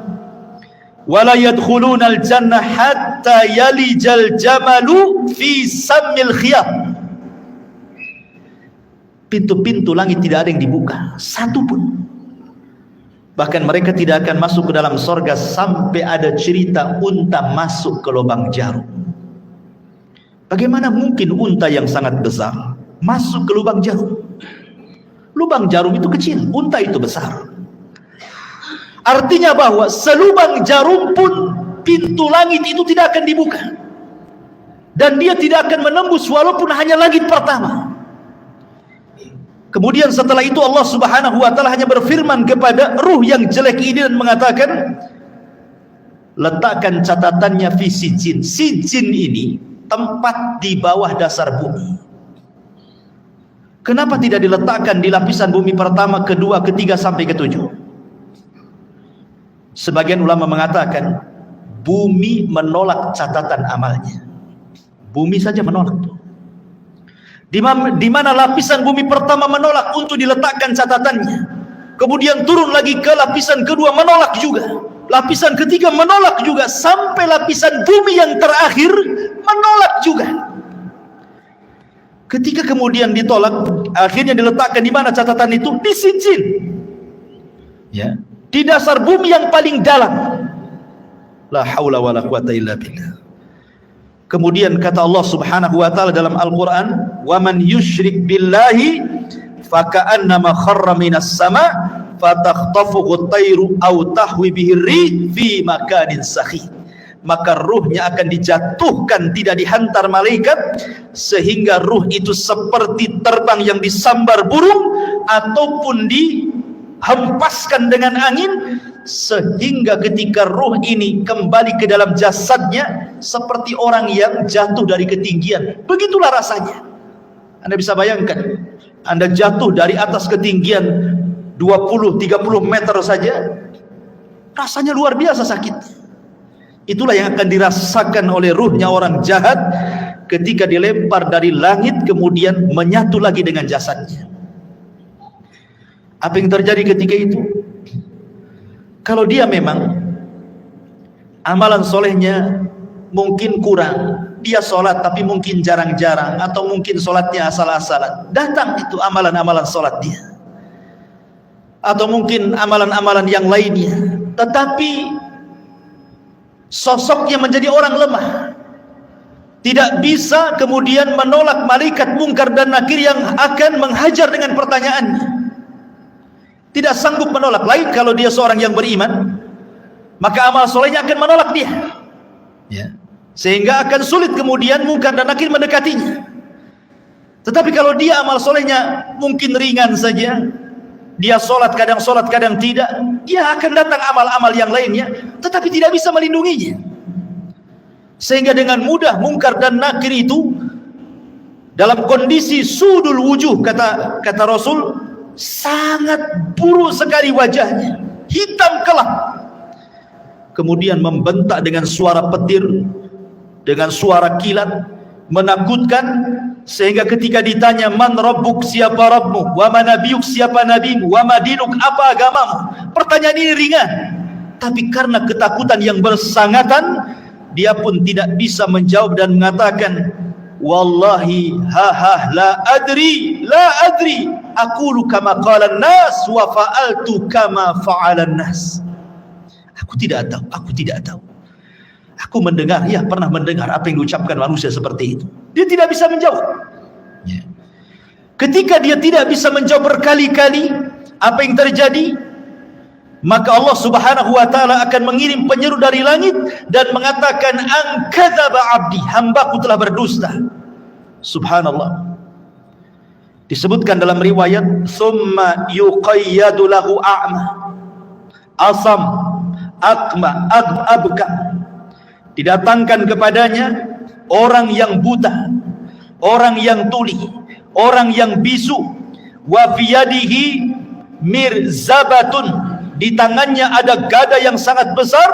wa la yadkhuluna al-jannah hatta yalijal jamalu fi sammil khiyat. Pintu-pintu langit tidak ada yang dibuka, satu pun. Bahkan mereka tidak akan masuk ke dalam sorga sampai ada cerita unta masuk ke lubang jarum. Bagaimana mungkin unta yang sangat besar masuk ke lubang jarum? Lubang jarum itu kecil, unta itu besar. Artinya bahwa selubang jarum pun pintu langit itu tidak akan dibuka. Dan dia tidak akan menembus walaupun hanya langit pertama. Kemudian setelah itu Allah Subhanahu wa taala hanya berfirman kepada ruh yang jelek ini dan mengatakan, letakkan catatannya fi sijin. Sijin ini tempat di bawah dasar bumi. Kenapa tidak diletakkan di lapisan bumi pertama, kedua, ketiga sampai ketujuh? Sebagian ulama mengatakan bumi menolak catatan amalnya. Bumi saja menolak. Di mana lapisan bumi pertama menolak untuk diletakkan catatannya, kemudian turun lagi ke lapisan kedua menolak juga, lapisan ketiga menolak juga, sampai lapisan bumi yang terakhir menolak juga. Ketika kemudian ditolak, akhirnya diletakkan di mana catatan itu? Di sijin, ya, di dasar bumi yang paling dalam. La haula wala quwata illa billah. Kemudian kata Allah Subhanahu wa taala dalam Al-Qur'an, "Wa man yusyrik billahi faka'annama kharra minas sama' fatakhtafuhu at-tayru aw tahwi bihi ar-rih fi makanin sakhih." Maka ruhnya akan dijatuhkan, tidak dihantar malaikat, sehingga ruh itu seperti terbang yang disambar burung ataupun dihempaskan dengan angin, sehingga ketika ruh ini kembali ke dalam jasadnya seperti orang yang jatuh dari ketinggian. Begitulah rasanya. Anda bisa bayangkan, Anda jatuh dari atas ketinggian 20-30 meter saja, rasanya luar biasa sakit. Itulah yang akan dirasakan oleh ruhnya orang jahat ketika dilempar dari langit kemudian menyatu lagi dengan jasadnya. Apa yang terjadi ketika itu? Kalau dia memang amalan solehnya mungkin kurang, dia sholat tapi mungkin jarang-jarang, atau mungkin sholatnya asal-asalan, datang itu amalan-amalan sholat dia, atau mungkin amalan-amalan yang lainnya, tetapi sosoknya menjadi orang lemah, tidak bisa kemudian menolak malaikat mungkar dan nakir yang akan menghajar dengan pertanyaannya. Tidak sanggup menolak. Lain kalau dia seorang yang beriman, maka amal solehnya akan menolak dia, ya, sehingga akan sulit kemudian mungkar dan nakir mendekatinya. Tetapi kalau dia amal solehnya mungkin ringan saja, dia sholat kadang tidak, dia akan datang amal-amal yang lainnya, tetapi tidak bisa melindunginya. Sehingga dengan mudah Munkar dan Nakir itu dalam kondisi sudul wujuh, kata Rasul, sangat buruk sekali wajahnya, hitam kelam. Kemudian membentak dengan suara petir, dengan suara kilat, menakutkan, sehingga ketika ditanya, man rabbuk, siapa Rabbmu, wa ma nabiyuk, siapa nabimu, wa ma dinuk, apa agamamu, pertanyaan ini ringan, tapi karena ketakutan yang bersangatan, dia pun tidak bisa menjawab dan mengatakan, wallahi la adri aqulu kama qala an-nas wa fa'altu kama fa'ala an-nas. Aku tidak tahu. Aku mendengar, ya pernah mendengar apa yang diucapkan manusia seperti itu. Dia tidak bisa menjawab. Ketika dia tidak bisa menjawab berkali-kali apa yang terjadi, maka Allah Subhanahu wa taala akan mengirim penyeru dari langit dan mengatakan, an kadzaba abdi, hambaku telah berdusta. Subhanallah. Disebutkan dalam riwayat, summa yuqayyadu lahu a'ma, asam, akma, abka. Didatangkan kepadanya orang yang buta, orang yang tuli, orang yang bisu, wa fiyadihi mirzabatun, di tangannya ada gada yang sangat besar,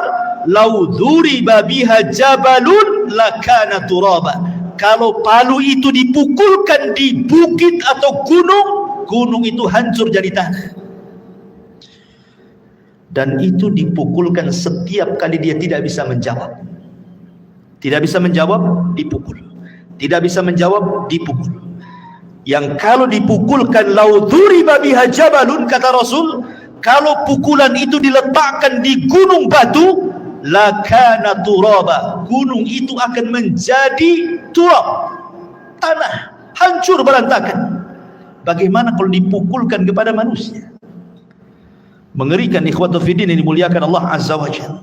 lau dzuriba biha jabalun lakana turaba. Kalau palu itu dipukulkan di bukit atau gunung itu hancur jadi tanah. Dan itu dipukulkan setiap kali dia tidak bisa menjawab. Tidak bisa menjawab, dipukul. Tidak bisa menjawab, dipukul. Yang kalau dipukulkan, lau dzuriba biha jabalun, kata Rasul, kalau pukulan itu diletakkan di gunung batu, lakana turaba, gunung itu akan menjadi turab, tanah, hancur berantakan. Bagaimana kalau dipukulkan kepada manusia? Mengerikan, ikhwatu fiddin yang dimuliakan Allah Azza wa Jalla.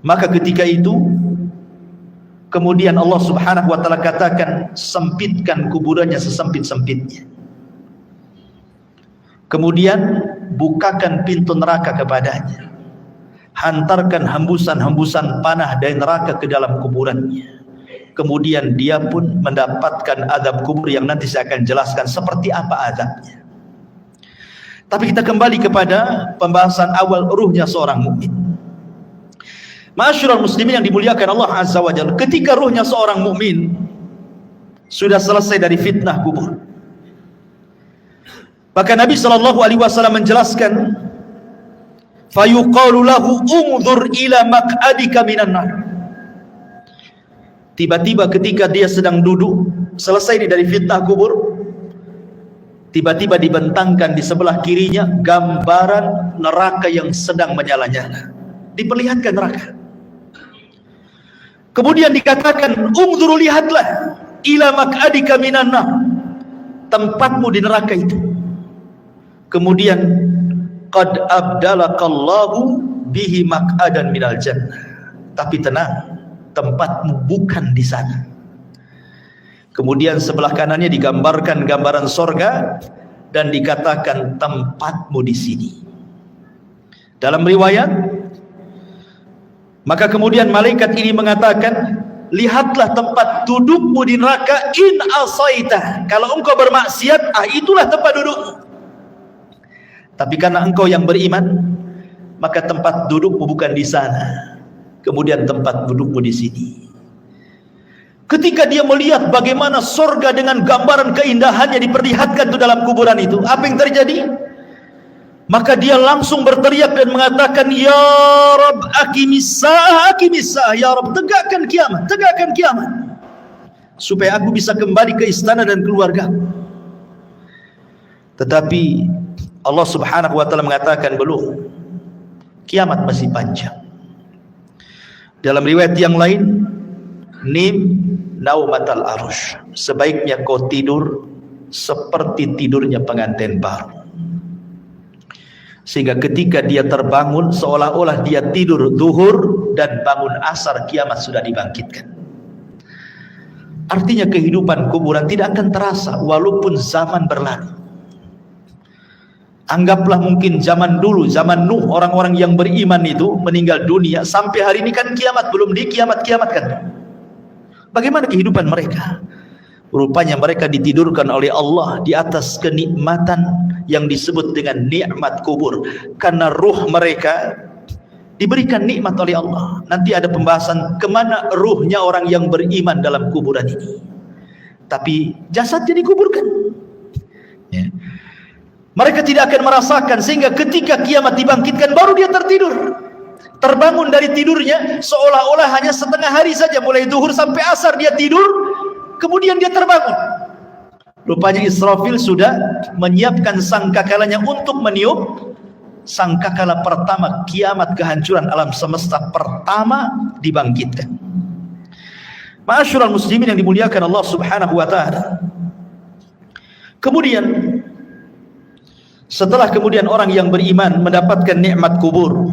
Maka ketika itu kemudian Allah Subhanahu wa taala katakan, sempitkan kuburannya sesempit-sempitnya. Kemudian bukakan pintu neraka kepadanya. Hantarkan hembusan-hembusan panah dari neraka ke dalam kuburannya. Kemudian dia pun mendapatkan azab kubur yang nanti saya akan jelaskan seperti apa azabnya. Tapi kita kembali kepada pembahasan awal, ruhnya seorang mukmin. Ma'asyiral muslimin yang dimuliakan Allah Azza wa Jalla, ketika ruhnya seorang mukmin sudah selesai dari fitnah kubur, maka Nabi sallallahu alaihi wasallam menjelaskan, fayuqalu lahu unzur ila maq'adika minan nar. Tiba-tiba ketika dia sedang duduk selesai dari fitnah kubur, tiba-tiba dibentangkan di sebelah kirinya gambaran neraka yang sedang menyala-nyala, diperlihatkan neraka. Kemudian dikatakan, unzur, lihatlah, ila maq'adika minan nar, tempatmu di neraka itu. Kemudian qad abdalakallahu bihi maq'adan minal jannah, tapi tenang, tempatmu bukan di sana. Kemudian sebelah kanannya digambarkan gambaran sorga dan dikatakan tempatmu di sini. Dalam riwayat, maka kemudian malaikat ini mengatakan, lihatlah tempat dudukmu di neraka, in asaita, kalau engkau bermaksiat, itulah tempat dudukmu. Tapi karena engkau yang beriman, maka tempat dudukmu bukan di sana. Kemudian tempat dudukmu di sini. Ketika dia melihat bagaimana sorga dengan gambaran keindahannya diperlihatkan itu dalam kuburan itu, apa yang terjadi? Maka dia langsung berteriak dan mengatakan, ya Rabb, aqimis sa'ah, ya Rabb, tegakkan kiamat, supaya aku bisa kembali ke istana dan keluarga. Tetapi Allah Subhanahu wa taala mengatakan, belum, kiamat masih panjang. Dalam riwayat yang lain, nim naumatal arush, sebaiknya kau tidur seperti tidurnya pengantin baru. Sehingga ketika dia terbangun, seolah-olah dia tidur zuhur dan bangun asar, kiamat sudah dibangkitkan. Artinya kehidupan kuburan tidak akan terasa walaupun zaman berlalu. Anggaplah mungkin zaman dulu, zaman Nuh, orang-orang yang beriman itu meninggal dunia, sampai hari ini kan kiamat belum dikiamat-kiamatkan. Bagaimana kehidupan mereka? Rupanya mereka ditidurkan oleh Allah di atas kenikmatan yang disebut dengan nikmat kubur, karena ruh mereka diberikan nikmat oleh Allah. Nanti ada pembahasan kemana ruhnya orang yang beriman dalam kuburan ini. Tapi jasadnya dikuburkan, ya. Mereka tidak akan merasakan, sehingga ketika kiamat dibangkitkan baru dia tertidur. Terbangun dari tidurnya seolah-olah hanya setengah hari saja, mulai zuhur sampai asar dia tidur, kemudian dia terbangun. Rupanya Israfil sudah menyiapkan sangkakalanya untuk meniup sangkakala pertama kiamat, kehancuran alam semesta pertama dibangkitkan. Ma'asyiral muslimin yang dimuliakan Allah Subhanahu wa taala. Kemudian setelah kemudian orang yang beriman mendapatkan nikmat kubur,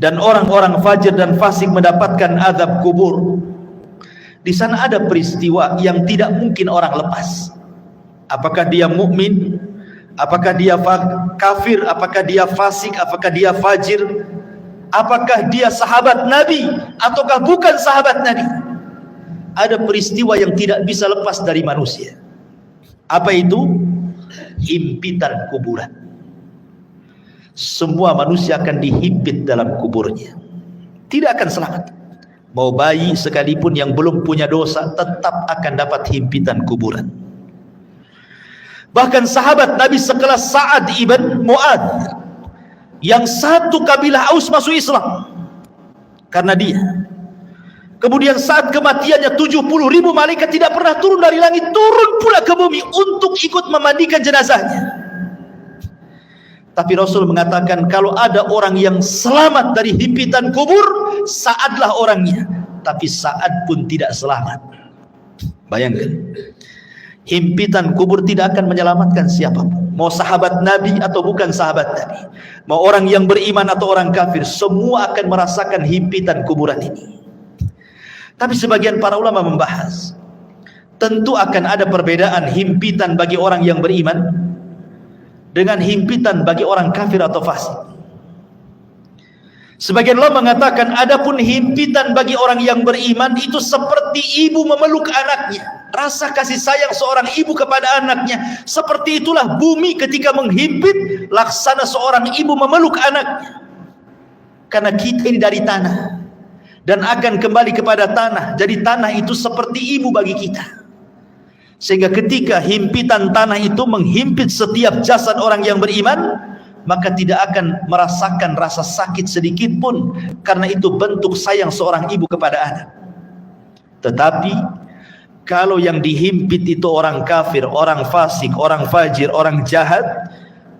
dan orang-orang fajir dan fasik mendapatkan azab kubur, di sana ada peristiwa yang tidak mungkin orang lepas. Apakah dia mukmin, apakah dia kafir, apakah dia fasik, apakah dia fajir, apakah dia sahabat Nabi ataukah bukan sahabat Nabi, ada peristiwa yang tidak bisa lepas dari manusia. Apa itu? Himpitan kuburan. Semua manusia akan dihimpit dalam kuburnya, tidak akan selamat. Mau bayi sekalipun yang belum punya dosa tetap akan dapat himpitan kuburan. Bahkan sahabat Nabi sekelas Sa'ad ibn Mu'adz, yang satu kabilah Aus masuk Islam karena dia. Kemudian saat kematiannya 70.000 malaikat tidak pernah turun dari langit, turun pula ke bumi untuk ikut memandikan jenazahnya. Tapi Rasul mengatakan, kalau ada orang yang selamat dari himpitan kubur, Sa'adlah orangnya. Tapi Sa'ad pun tidak selamat. Bayangkan, himpitan kubur tidak akan menyelamatkan siapapun, mau sahabat Nabi atau bukan sahabat Nabi, mau orang yang beriman atau orang kafir, semua akan merasakan himpitan kuburan ini. Tapi sebagian para ulama membahas, tentu akan ada perbedaan himpitan bagi orang yang beriman dengan himpitan bagi orang kafir atau fasik. Sebagian ulama mengatakan, adapun himpitan bagi orang yang beriman itu seperti ibu memeluk anaknya. Rasa kasih sayang seorang ibu kepada anaknya, seperti itulah bumi ketika menghimpit, laksana seorang ibu memeluk anaknya. Karena kita ini dari tanah dan akan kembali kepada tanah. Jadi tanah itu seperti ibu bagi kita. Sehingga ketika himpitan tanah itu menghimpit setiap jasad orang yang beriman, maka tidak akan merasakan rasa sakit sedikit pun, karena itu bentuk sayang seorang ibu kepada anak. Tetapi kalau yang dihimpit itu orang kafir, orang fasik, orang fajir, orang jahat,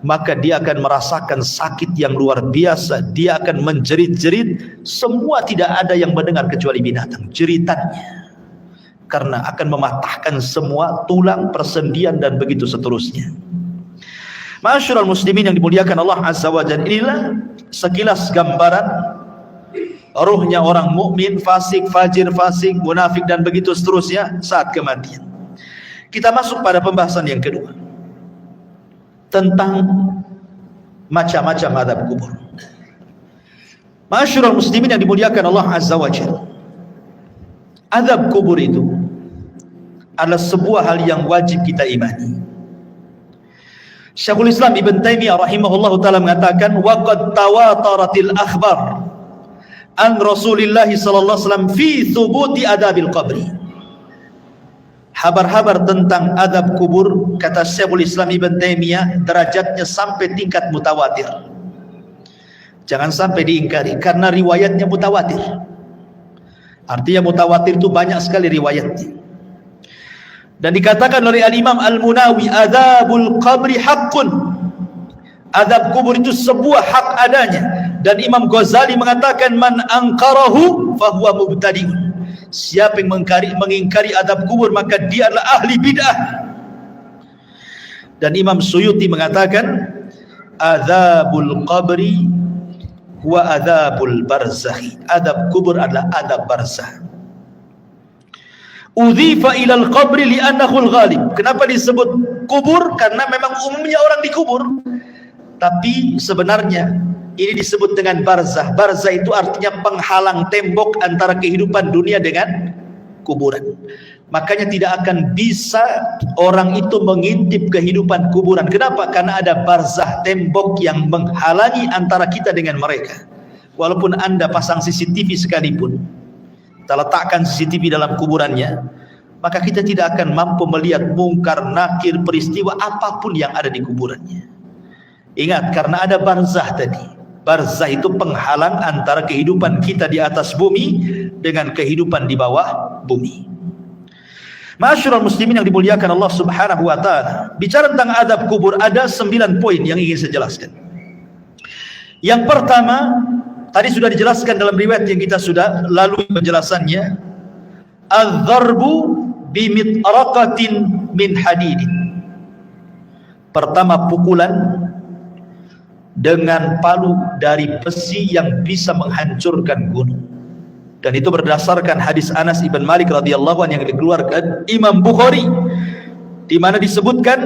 maka dia akan merasakan sakit yang luar biasa. Dia akan menjerit-jerit. Semua tidak ada yang mendengar kecuali binatang jeritannya, karena akan mematahkan semua tulang, persendian dan begitu seterusnya. Ma'asyiral muslimin yang dimuliakan Allah Azza wa Jalla, inilah sekilas gambaran ruhnya orang mukmin, fasik, fajir, fasik, munafik dan begitu seterusnya saat kematian. Kita masuk pada pembahasan yang kedua, tentang macam-macam azab kubur. Ma'asyiral muslimin yang dimuliakan Allah Azza wa Jalla, azab kubur itu adalah sebuah hal yang wajib kita imani. Syekhul Islam Ibn Taimiyah rahimahullahu taala mengatakan, wa qad tawataratil akhbar an Rasulillah sallallahu alaihi wasallam fi thubuti adabil qabri. Habar-habar tentang adab kubur, kata Syekhul Islam Ibn Taimiyah, derajatnya sampai tingkat mutawatir. Jangan sampai diingkari, karena riwayatnya mutawatir. Artinya mutawatir itu banyak sekali riwayatnya. Dan dikatakan oleh Al-Imam Al-Munawi, adzabul qabri haqqun. Azab kubur itu sebuah hak adanya. Dan Imam Ghazali mengatakan, man angkarahu fahuwa mubtadi'un. Siapa yang mengingkari azab kubur, maka dia adalah ahli bid'ah. Dan Imam Suyuti mengatakan, adzabul qabri huwa adzabul barzakhi. Azab kubur adalah azab barzakh. Udhifa ilal qabri li'annahu al-ghalib. Kenapa disebut kubur karena memang umumnya orang dikubur. Tapi sebenarnya ini disebut dengan barzah. Barzah itu artinya penghalang tembok antara kehidupan dunia dengan kuburan. Makanya tidak akan bisa orang itu mengintip kehidupan kuburan. Kenapa? Karena ada barzah, tembok yang menghalangi antara kita dengan mereka. Walaupun Anda pasang CCTV sekalipun, kita letakkan CCTV dalam kuburannya, maka kita tidak akan mampu melihat mungkar, nakir, peristiwa apapun yang ada di kuburannya. Ingat, karena ada barzah tadi. Barzah itu penghalang antara kehidupan kita di atas bumi dengan kehidupan di bawah bumi. Ma'asyiral muslimin yang dimuliakan Allah Subhanahu wa taala. Bicara tentang adab kubur ada 9 poin yang ingin saya jelaskan. Yang pertama, tadi sudah dijelaskan dalam riwayat yang kita sudah lalui penjelasannya. Az-zarbu bimitraqatin min hadidin. Pertama, pukulan dengan palu dari besi yang bisa menghancurkan gunung. Dan itu berdasarkan hadis Anas ibn Malik radhiyallahu anhu yang dikeluarkan Imam Bukhari, di mana disebutkan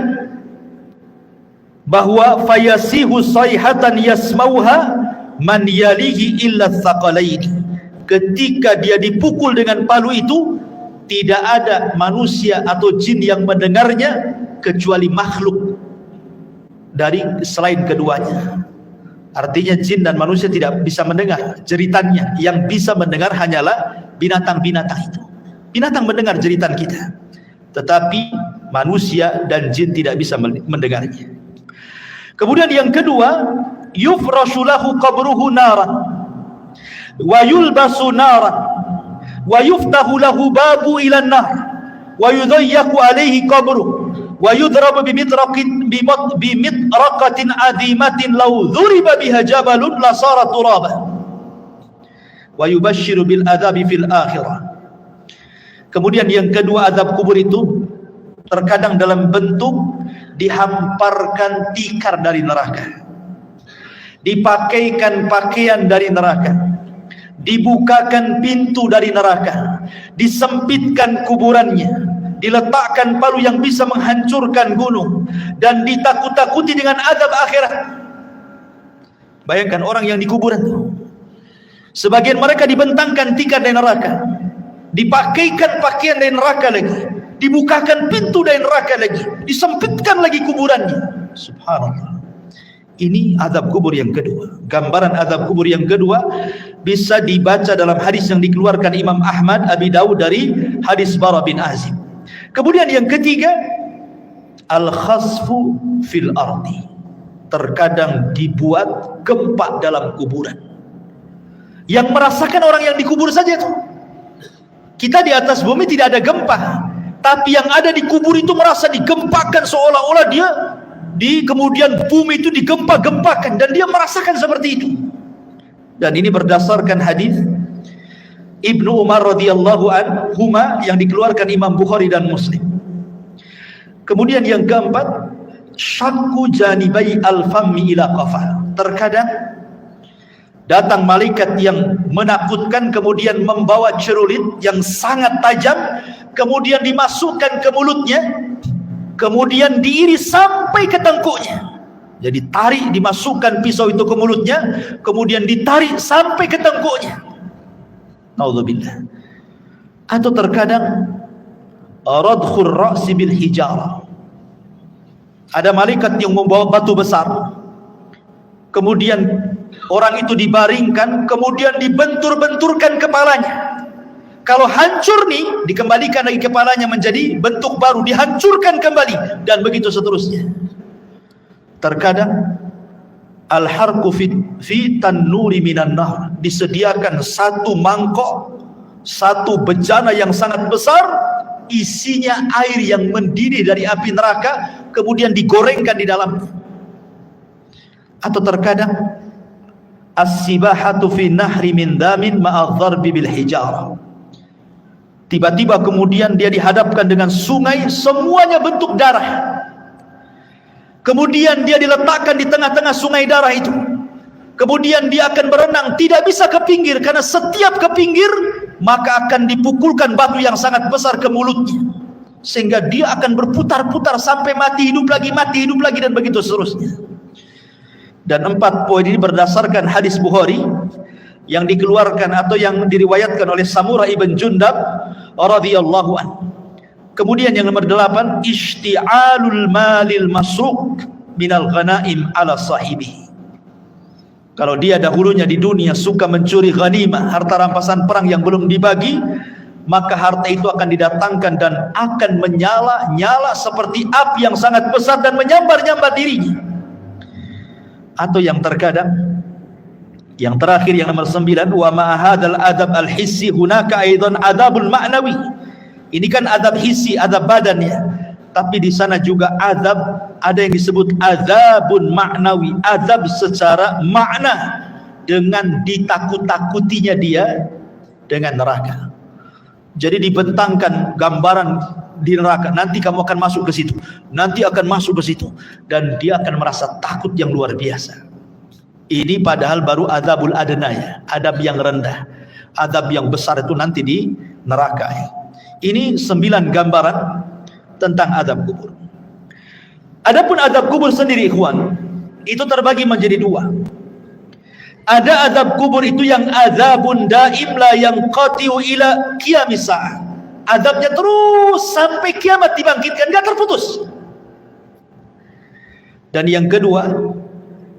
bahwa fayasihu sayhatan yasmauha man yalihi illa tsaqalaini. Ketika dia dipukul dengan palu itu, tidak ada manusia atau jin yang mendengarnya kecuali makhluk dari selain keduanya. Artinya jin dan manusia tidak bisa mendengar jeritannya. Yang bisa mendengar hanyalah binatang-binatang itu. Binatang mendengar jeritan kita, tetapi manusia dan jin tidak bisa mendengarnya. Kemudian yang kedua, yufrashu lahu qabruhu naran wa yulbasu naran wa yuftahu lahu babu ila an-nar wa yudayyaku alaihi qabruhu wa yudrabu bimitraqatin adimatin law dhuriba biha jabalun la sara turaba wa yubashshiru bil adzabi fil akhirah. Kemudian yang kedua, azab kubur itu terkadang dalam bentuk dihamparkan tikar dari neraka, dipakaikan pakaian dari neraka, dibukakan pintu dari neraka, disempitkan kuburannya, diletakkan palu yang bisa menghancurkan gunung, dan ditakut-takuti dengan azab akhirat. Bayangkan orang yang di kuburan, sebagian mereka dibentangkan tikar dari neraka, dipakaikan pakaian dari neraka lagi, dibukakan pintu dari neraka lagi, disempitkan lagi kuburannya. Subhanallah. Ini azab kubur yang kedua. Gambaran azab kubur yang kedua bisa dibaca dalam hadis yang dikeluarkan Imam Ahmad, Abi Dawud dari hadis Bara bin Azib. Kemudian yang ketiga, al-khasfu fil ardi. Terkadang dibuat gempa dalam kuburan. Yang merasakan orang yang dikubur saja itu. Kita di atas bumi tidak ada gempa, tapi yang ada di kubur itu merasa digempakan, seolah-olah dia kemudian bumi itu digempa-gempakan, dan dia merasakan seperti itu. Dan ini berdasarkan hadis Ibnu Umar radhiyallahu anhuma yang dikeluarkan Imam Bukhari dan Muslim. Kemudian yang keempat, syakku janibai al-fammi ila qafah. Terkadang datang malaikat yang menakutkan, kemudian membawa cerulit yang sangat tajam, kemudian dimasukkan ke mulutnya, kemudian diiris sampai ke tengkuknya. Jadi tarik, dimasukkan pisau itu ke mulutnya, kemudian ditarik sampai ke tengkuknya. Naudzubillah. Atau terkadang radkhur ra'si bil hijarah. Ada malaikat yang membawa batu besar, kemudian orang itu dibaringkan, kemudian dibentur-benturkan kepalanya. Kalau hancur nih, dikembalikan lagi kepalanya menjadi bentuk baru, dihancurkan kembali, dan begitu seterusnya. Terkadang al-harqu fi tannuri minan nar, disediakan satu mangkok, satu bejana yang sangat besar, isinya air yang mendidih dari api neraka, kemudian digorengkan di dalamnya. Atau terkadang as-sibahatu fi nahri min damin ma'adh-dharbi bil hijarah. Tiba-tiba kemudian dia dihadapkan dengan sungai, semuanya bentuk darah. Kemudian dia diletakkan di tengah-tengah sungai darah itu. Kemudian dia akan berenang, tidak bisa ke pinggir, karena setiap ke pinggir maka akan dipukulkan batu yang sangat besar ke mulutnya. sehingga dia akan berputar-putar sampai mati hidup lagi, dan begitu seterusnya. Dan 4 poin ini berdasarkan hadis Bukhari yang dikeluarkan atau yang diriwayatkan oleh Samurah ibn Jundab radhiyallahu anhu. Kemudian yang nomor 8, ishti'alul malil masruq minal ghanaim ala sahibi. Kalau dia dahulunya di dunia suka mencuri ghanimah, harta rampasan perang yang belum dibagi, maka harta itu akan didatangkan dan akan menyala-nyala seperti api yang sangat besar dan menyambar-nyambar dirinya. Atau yang terkadang, yang terakhir yang nomor 9, wa ma'ahadal adab al-hissi hunaka aidan adabul ma'nawi. Ini kan adab hissi, adab badannya. Tapi di sana juga adab, ada yang disebut adabun ma'nawi, adab secara makna, dengan ditakut-takutinya dia dengan neraka. Jadi dibentangkan gambaran di neraka, nanti kamu akan masuk ke situ, nanti akan masuk ke situ, dan dia akan merasa takut yang luar biasa. Ini padahal baru adabul adnaya, adab yang rendah. Adab yang besar itu nanti di neraka. Ini 9 gambaran tentang adab kubur. Adapun adab kubur sendiri, ikhwan, itu terbagi menjadi 2. Ada adab kubur itu yang azabun daim la yanqati'u ila qiyamis sa'ah. Adabnya terus sampai kiamat dibangkitkan, enggak terputus. Dan yang kedua,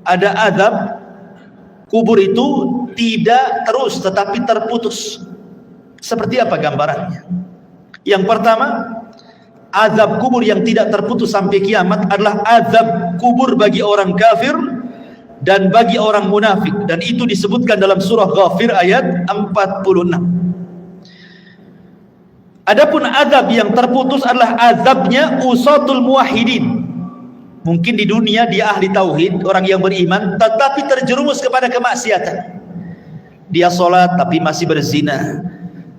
ada adab kubur itu tidak terus tetapi terputus. Seperti apa gambarannya? Yang pertama, azab kubur yang tidak terputus sampai kiamat adalah azab kubur bagi orang kafir dan bagi orang munafik, dan itu disebutkan dalam surah Ghafir ayat 46. Adapun azab yang terputus adalah azabnya usatul muwahhidin. Mungkin di dunia dia ahli tauhid, orang yang beriman, tetapi terjerumus kepada kemaksiatan. Dia sholat tapi masih berzina,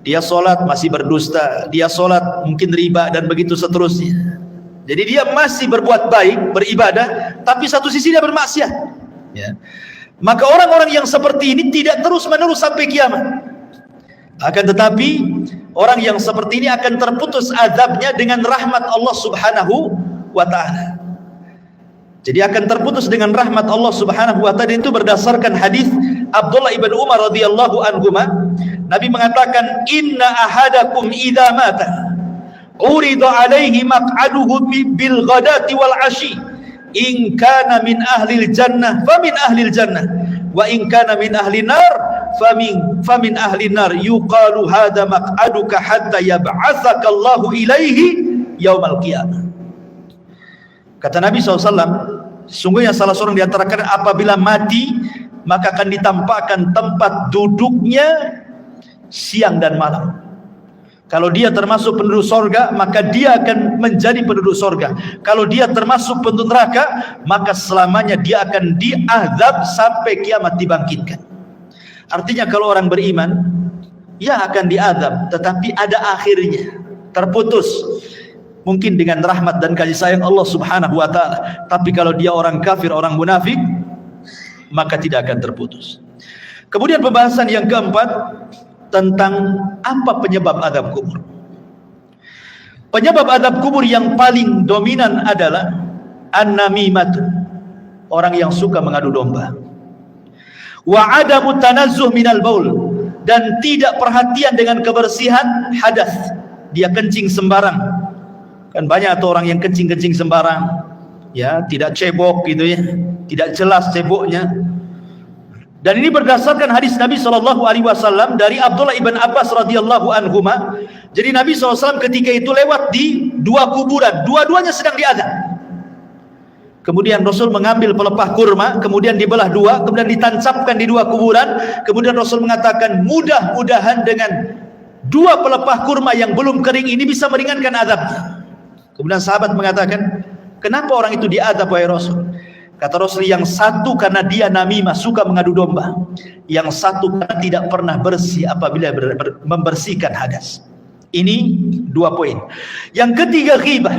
dia sholat masih berdusta, dia sholat mungkin riba, dan begitu seterusnya. Jadi dia masih berbuat baik, beribadah, tapi satu sisi dia bermaksiat, ya. Maka orang-orang yang seperti ini tidak terus menerus sampai kiamat. Akan tetapi orang yang seperti ini akan terputus azabnya dengan rahmat Allah subhanahu wa ta'ala. Jadi akan terputus dengan rahmat Allah subhanahu wa ta'ala. Itu berdasarkan hadis Abdullah ibn Umar radhiyallahu anhuma. Nabi mengatakan, inna ahadakum idza mata urida alaihi maq'aduhu bil ghadati wal ashi, in kana min ahlil jannah famin ahlil jannah, wa in kana min ahlin nar famin ahlin nar, yuqalu hadha maq'aduka hatta yab'atsaka Allahu ilaihi yaumal qiyamah. Kata Nabi SAW, sesungguhnya salah seorang di antara kalian apabila mati, maka akan ditampakkan tempat duduknya siang dan malam. Kalau dia termasuk penduduk sorga, maka dia akan menjadi penduduk sorga. Kalau dia termasuk penduduk neraka, maka selamanya dia akan diazab sampai kiamat dibangkitkan. Artinya kalau orang beriman, ya akan diazab, tetapi ada akhirnya, terputus. Mungkin dengan rahmat dan kasih sayang Allah subhanahu wa ta'ala. Tapi kalau dia orang kafir, orang munafik, maka tidak akan terputus. Kemudian pembahasan yang keempat tentang apa penyebab azab kubur. Penyebab azab kubur yang paling dominan adalah an-namimat, orang yang suka mengadu domba. Wa adamu tanazzuh minal baul, dan tidak perhatian dengan kebersihan hadas. Dia kencing sembarang. Kan banyak tuh orang yang kencing-kencing sembarang, ya, tidak cebok gitu ya, tidak jelas ceboknya. Dan ini berdasarkan hadis Nabi SAW dari Abdullah ibn Abbas radhiyallahu anhuma. Jadi Nabi SAW ketika itu lewat di 2 kuburan, dua-duanya sedang diazab. Kemudian Rasul mengambil pelepah kurma, kemudian dibelah 2, kemudian ditancapkan di 2 kuburan. Kemudian Rasul mengatakan, mudah-mudahan dengan 2 pelepah kurma yang belum kering ini bisa meringankan azabnya. Kemudian sahabat mengatakan, kenapa orang itu diazab wahai Rasul? Kata Rasul, yang satu karena dia namimah, suka mengadu domba. Yang satu karena tidak pernah bersih apabila membersihkan hadas. Ini 2 poin. Yang ketiga, ghibah.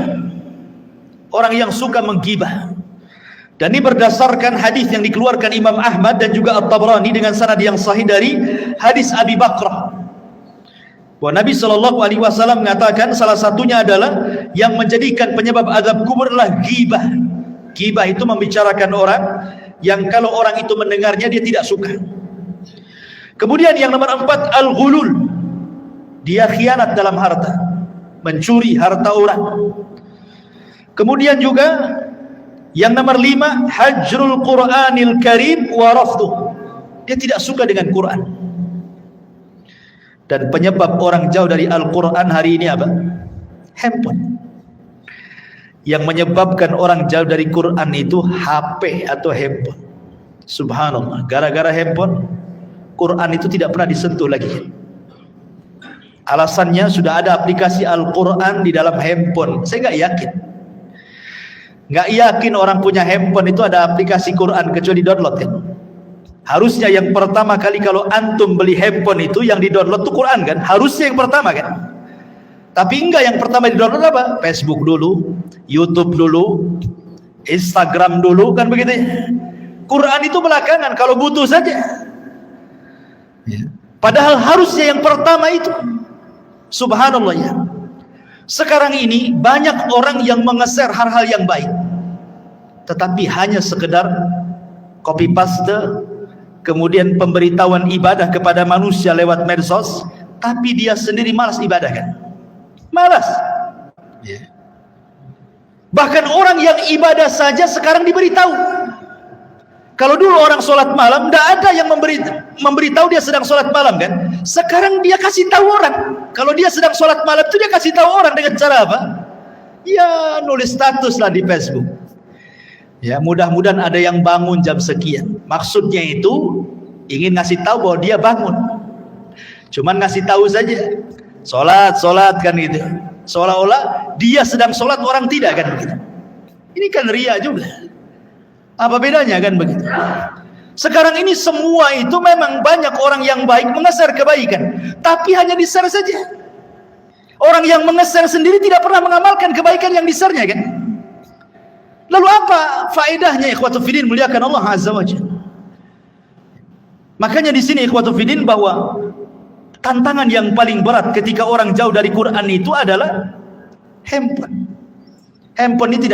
Orang yang suka menggibah. Dan ini berdasarkan hadis yang dikeluarkan Imam Ahmad dan juga At-Tabrani dengan sanad yang sahih dari hadis Abi Bakrah. Bahwa Nabi SAW mengatakan salah satunya adalah yang menjadikan penyebab azab kubur adalah ghibah. Ghibah itu membicarakan orang yang kalau orang itu mendengarnya dia tidak suka. Kemudian yang nomor 4, al-ghulul. Dia khianat dalam harta, mencuri harta orang. Kemudian juga yang nomor 5, hajrul Qur'anil Karim wa rafduh. Dia tidak suka dengan Quran. Dan penyebab orang jauh dari Al-Quran hari ini apa? Handphone. Yang menyebabkan orang jauh dari Quran itu HP atau handphone. Subhanallah, gara-gara handphone Quran itu tidak pernah disentuh lagi. Alasannya sudah ada aplikasi Al-Quran di dalam handphone. Saya nggak yakin orang punya handphone itu ada aplikasi Quran kecuali download kan. Harusnya yang pertama kali kalau antum beli handphone itu yang di-download itu Quran kan? Harusnya yang pertama kan? Tapi enggak, yang pertama di-download apa? Facebook dulu, YouTube dulu, Instagram dulu, kan begitu ya? Quran itu belakangan kalau butuh saja. Padahal harusnya yang pertama itu. Subhanallah ya. Sekarang ini banyak orang yang mengeser hal-hal yang baik, tetapi hanya sekedar copy paste, kemudian pemberitahuan ibadah kepada manusia lewat medsos, tapi dia sendiri malas ibadah kan? Malas. Bahkan orang yang ibadah saja sekarang diberitahu. Kalau dulu orang sholat malam, tidak ada yang memberitahu dia sedang sholat malam kan? Sekarang dia kasih tahu orang. Kalau dia sedang sholat malam itu dia kasih tahu orang dengan cara apa? Ya nulis status lah di Facebook. Ya mudah-mudahan ada yang bangun jam sekian. Maksudnya itu ingin ngasih tahu bahwa dia bangun. Cuman ngasih tahu saja. Sholat kan gitu. Seolah-olah dia sedang sholat, orang tidak kan begitu. Ini kan ria juga. Apa bedanya kan begitu? Sekarang ini semua itu memang banyak orang yang baik mengeser kebaikan, tapi hanya di-share saja. Orang yang mengeser sendiri tidak pernah mengamalkan kebaikan yang di-share-nya kan? Lalu apa faedahnya ikhwatul fillah muliakan Allah azza wajalla? Makanya di sini ikhwatul fillah bahwa tantangan yang paling berat ketika orang jauh dari Quran itu adalah handphone. Handphone ini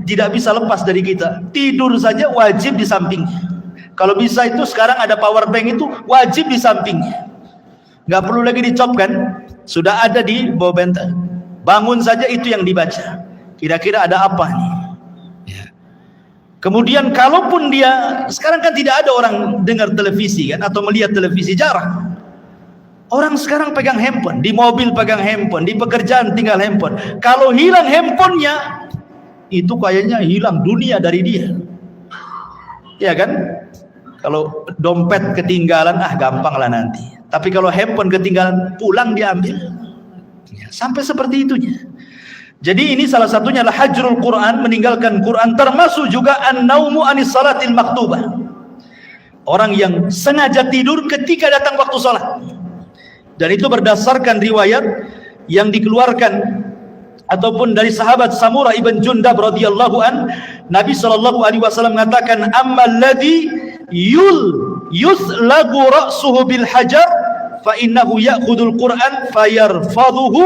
tidak bisa lepas dari kita. Tidur saja wajib di sampingnya. Kalau bisa itu sekarang ada power bank itu wajib di sampingnya. Nggak perlu lagi dicopkan, sudah ada di bawah bantal. Bangun saja itu yang dibaca. Kira-kira ada apa nih? Ya. Kemudian kalaupun dia sekarang kan tidak ada orang dengar televisi kan atau melihat televisi, jarang. Orang sekarang pegang handphone, di mobil pegang handphone, di pekerjaan tinggal handphone. Kalau hilang handphonenya, itu kayaknya hilang dunia dari dia. Ya kan? Kalau dompet ketinggalan, gampang lah nanti. Tapi kalau handphone ketinggalan, pulang diambil. Ya, sampai seperti itunya. Jadi ini salah satunya adalah hajrul Quran, meninggalkan Quran, termasuk juga an-naumu anis salatil maktubah. Orang yang sengaja tidur ketika datang waktu salat. Dan itu berdasarkan riwayat yang dikeluarkan ataupun dari sahabat Samurah ibn Jundab radhiyallahu an, Nabi SAW mengatakan ammal ladzi yuslagu ra'suhu bil hajar fa innahu ya'khudul Qur'an fayarfadhuhu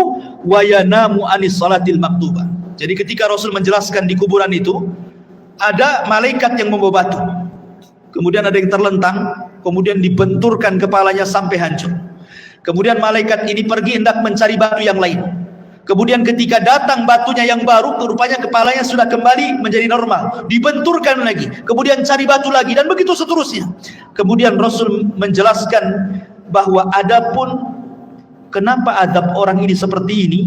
wa yanamu anis salatil maktubah. Jadi ketika Rasul menjelaskan di kuburan itu ada malaikat yang membawa batu, kemudian ada yang terlentang, kemudian dibenturkan kepalanya sampai hancur. Kemudian malaikat ini pergi hendak mencari batu yang lain. Kemudian ketika datang batunya yang baru, rupanya kepalanya sudah kembali menjadi normal. Dibenturkan lagi, kemudian cari batu lagi, dan begitu seterusnya. Kemudian Rasul menjelaskan bahwa adapun kenapa adab orang ini seperti ini,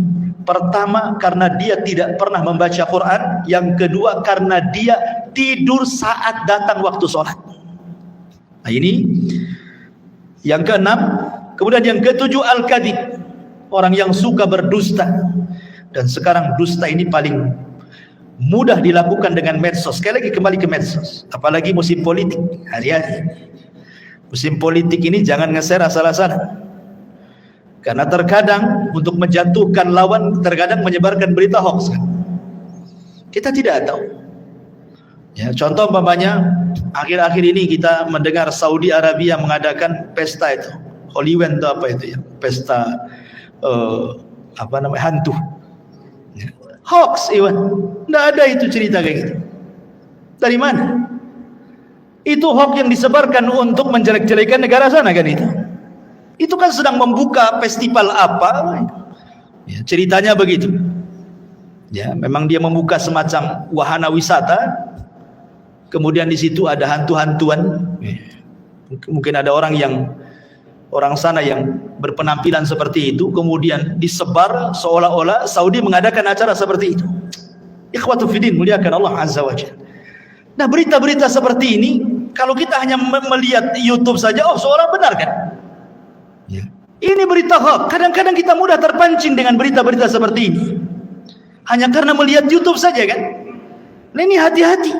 pertama karena dia tidak pernah membaca Quran, yang kedua karena dia tidur saat datang waktu sholat. Nah ini yang keenam. Kemudian yang ketujuh al-kadhib, orang yang suka berdusta. Dan sekarang dusta ini paling mudah dilakukan dengan medsos. Sekali lagi kembali ke medsos, apalagi musim politik. Hati-hati, musim politik ini jangan nge-share asal-asalan, karena terkadang untuk menjatuhkan lawan, terkadang menyebarkan berita hoax. Kita tidak tahu ya. Contoh umpamanya akhir-akhir ini kita mendengar Saudi Arabia mengadakan pesta itu Holy Week, itu apa itu ya, pesta hantu. Hoax, Iwan. Tidak ada itu cerita kayak gitu. Dari mana? Itu hoax yang disebarkan untuk menjelek-jelekan negara sana kan itu. Itu kan sedang membuka festival apa? Ya, ceritanya begitu. Ya, memang dia membuka semacam wahana wisata. Kemudian di situ ada hantu-hantuan. Mungkin ada orang sana yang berpenampilan seperti itu, kemudian disebar seolah-olah Saudi mengadakan acara seperti itu. Ikhwatu fiddin, muliakan Allah Azza wa Jalla. Nah, berita-berita seperti ini kalau kita hanya melihat YouTube saja, seolah benar kan? Ya. Ini berita hoax. Kadang-kadang kita mudah terpancing dengan berita-berita seperti ini. Hanya karena melihat YouTube saja kan? Nah, ini hati-hati.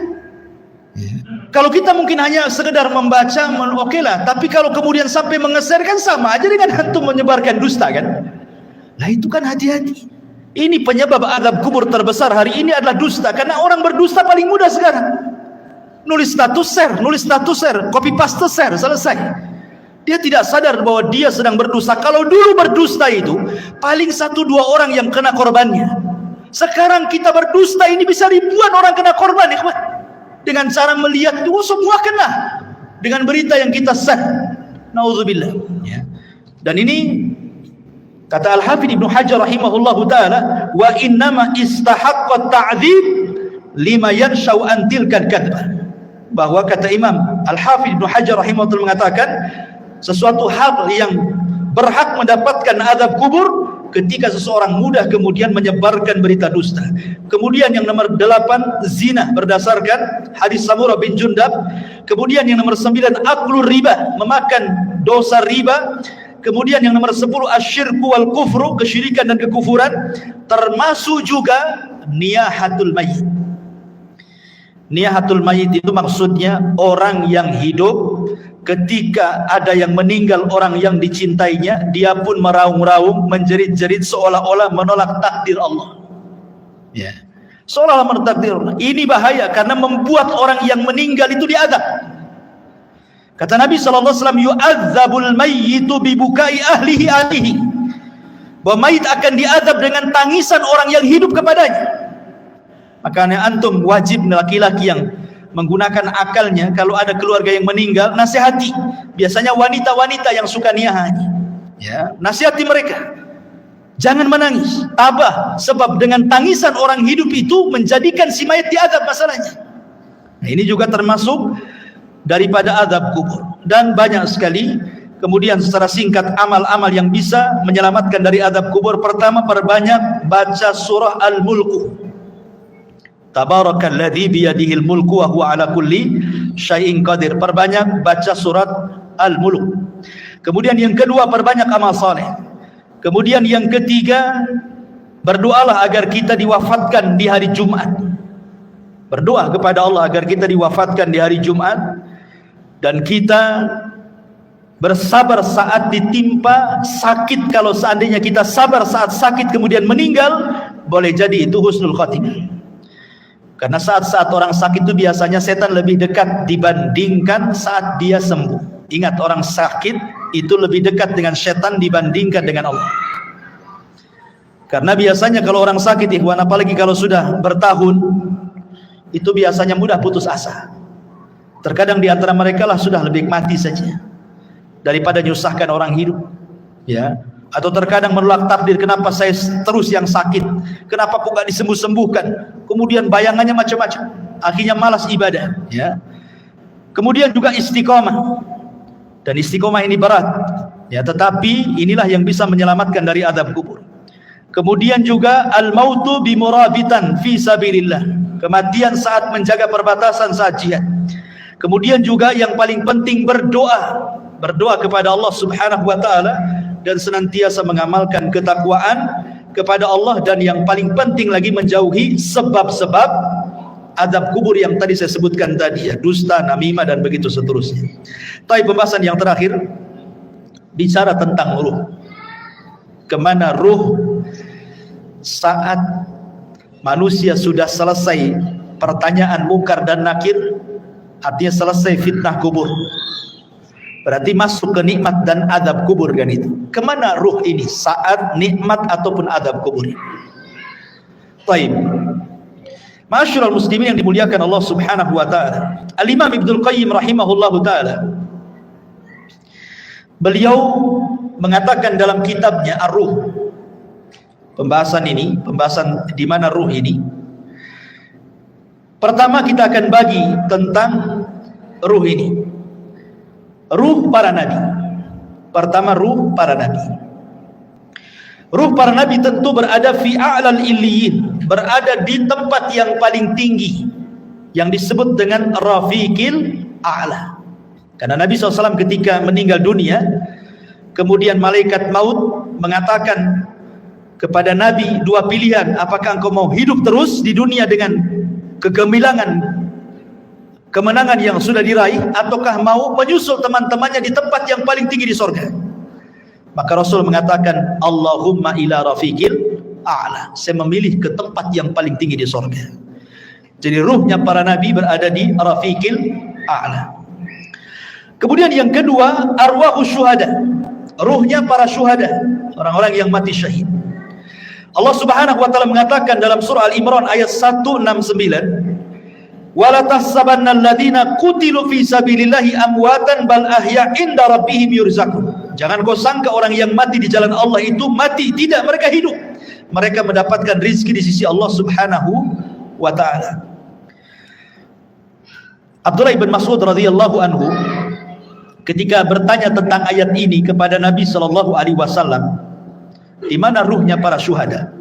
Ya. Kalau kita mungkin hanya sekedar membaca, oke lah. Tapi kalau kemudian sampai mengeser kan sama aja dengan hantu menyebarkan dusta kan? Nah, itu kan hati-hati. Ini penyebab azab kubur terbesar hari ini adalah dusta. Karena orang berdusta paling mudah sekarang. Nulis status share, copy paste share, selesai. Dia tidak sadar bahwa dia sedang berdusta. Kalau dulu berdusta itu paling 1-2 orang yang kena korbannya. Sekarang kita berdusta ini bisa ribuan orang kena korban, ikhwan. Dengan cara melihat itu semua kena dengan berita yang kita share. Nauzubillah. Ya. Dan ini kata Al-Hafidz Ibnu Hajar rahimahullahu taala, wa innama istahaqqa ta'dzib lima yanshau an tilkal kadzbah. Bahwa kata Imam Al-Hafidz Ibnu Hajar rahimahullah mengatakan sesuatu hal yang berhak mendapatkan azab kubur ketika seseorang mudah kemudian menyebarkan berita dusta. Kemudian yang nomor 8 zina berdasarkan hadis Samurah bin Jundab. Kemudian yang nomor 9 aklur riba, memakan dosa riba. Kemudian yang nomor 10 asyirku wal kufru, kesyirikan dan kekufuran, termasuk juga niyahatul mayyit. Niyahatul mayyit itu maksudnya orang yang hidup ketika ada yang meninggal orang yang dicintainya, dia pun meraung-raung, menjerit-jerit seolah-olah menolak takdir Allah. Ya. Seolah-olah menolak takdir Allah. Ini bahaya karena membuat orang yang meninggal itu diazab. Kata Nabi SAW, yu'adzabul mayyitu bibukai ahlihi alihi. Bahwa mayit akan diazab dengan tangisan orang yang hidup kepadanya. Makanya antum wajib, laki-laki yang menggunakan akalnya, kalau ada keluarga yang meninggal, nasihati. Biasanya wanita-wanita yang suka niyahannya, ya, nasihati mereka. Jangan menangis, tabah, sebab dengan tangisan orang hidup itu menjadikan si mayat diazab masalahnya. Nah, ini juga termasuk daripada azab kubur. Dan banyak sekali. Kemudian secara singkat amal-amal yang bisa menyelamatkan dari azab kubur. Pertama, perbanyak baca surah Al-Mulk. Tabarakalladzi biyadihil mulku wa huwa ala kulli syai'in qadir. Perbanyak baca surat Al-Mulk. Kemudian yang kedua, perbanyak amal saleh. Kemudian yang ketiga, berdoalah agar kita diwafatkan di hari Jumat. Berdoa kepada Allah agar kita diwafatkan di hari Jumat dan kita bersabar saat ditimpa sakit. Kalau seandainya kita sabar saat sakit kemudian meninggal, boleh jadi itu husnul khatimah. Karena saat-saat orang sakit itu biasanya setan lebih dekat dibandingkan saat dia sembuh. Ingat, orang sakit itu lebih dekat dengan setan dibandingkan dengan Allah. Karena biasanya kalau orang sakit, ikhwan, apalagi kalau sudah bertahun, itu biasanya mudah putus asa. Terkadang di antara mereka lah sudah lebih mati saja daripada nyusahkan orang hidup, ya. Atau terkadang menolak takdir, kenapa saya terus yang sakit, kenapa kok gak disembuh-sembuhkan, kemudian bayangannya macam-macam, akhirnya malas ibadah, ya. Kemudian juga istiqomah, dan istiqomah ini berat, ya, tetapi inilah yang bisa menyelamatkan dari azab kubur. Kemudian juga al-mautu bimurabitan fi sabilillah, kematian saat menjaga perbatasan saat jihad. Kemudian juga yang paling penting berdoa kepada Allah Subhanahu wa taala dan senantiasa mengamalkan ketakwaan kepada Allah, dan yang paling penting lagi menjauhi sebab-sebab azab kubur yang tadi saya sebutkan tadi, ya, dusta, namimah dan begitu seterusnya. Tapi pembahasan yang terakhir bicara tentang ruh. Kemana ruh saat manusia sudah selesai pertanyaan mungkar dan nakir, artinya selesai fitnah kubur. Berarti masuk ke nikmat dan azab kubur kan itu. Kemana ruh ini saat nikmat ataupun azab kubur? Baik. Ma'asyiral muslimin yang dimuliakan Allah Subhanahu wa taala. Al-Imam Ibnu Qayyim rahimahullahu taala, beliau mengatakan dalam kitabnya Ar-Ruh, pembahasan di mana ruh ini. Pertama kita akan bagi tentang ruh ini. Ruh para nabi. Pertama ruh para nabi. Ruh para nabi tentu berada fi a'lal illiyin, berada di tempat yang paling tinggi yang disebut dengan rafiqil a'la. Karena Nabi SAW ketika meninggal dunia, kemudian malaikat maut mengatakan kepada Nabi dua pilihan, apakah engkau mau hidup terus di dunia dengan kemenangan yang sudah diraih, ataukah mau menyusul teman-temannya di tempat yang paling tinggi di surga? Maka Rasul mengatakan, Allahumma ila rafiqil a'la, saya memilih ke tempat yang paling tinggi di surga. Jadi ruhnya para nabi berada di rafiqil a'la. Kemudian yang kedua, arwahus syuhada, ruhnya para syuhada, orang-orang yang mati syahid. Allah Subhanahu wa taala mengatakan dalam surah Al-Imran ayat 169, wala tahsabanna alladziina qutilu fi sabilillahi amwatan bal ahya' inda rabbihim yurzaqun. Jangan kau sangka orang yang mati di jalan Allah itu mati, tidak, mereka hidup. Mereka mendapatkan rizki di sisi Allah Subhanahu wa taala. Abdullah bin Mas'ud radhiyallahu anhu ketika bertanya tentang ayat ini kepada Nabi sallallahu alaihi wasallam, di mana ruhnya para syuhada?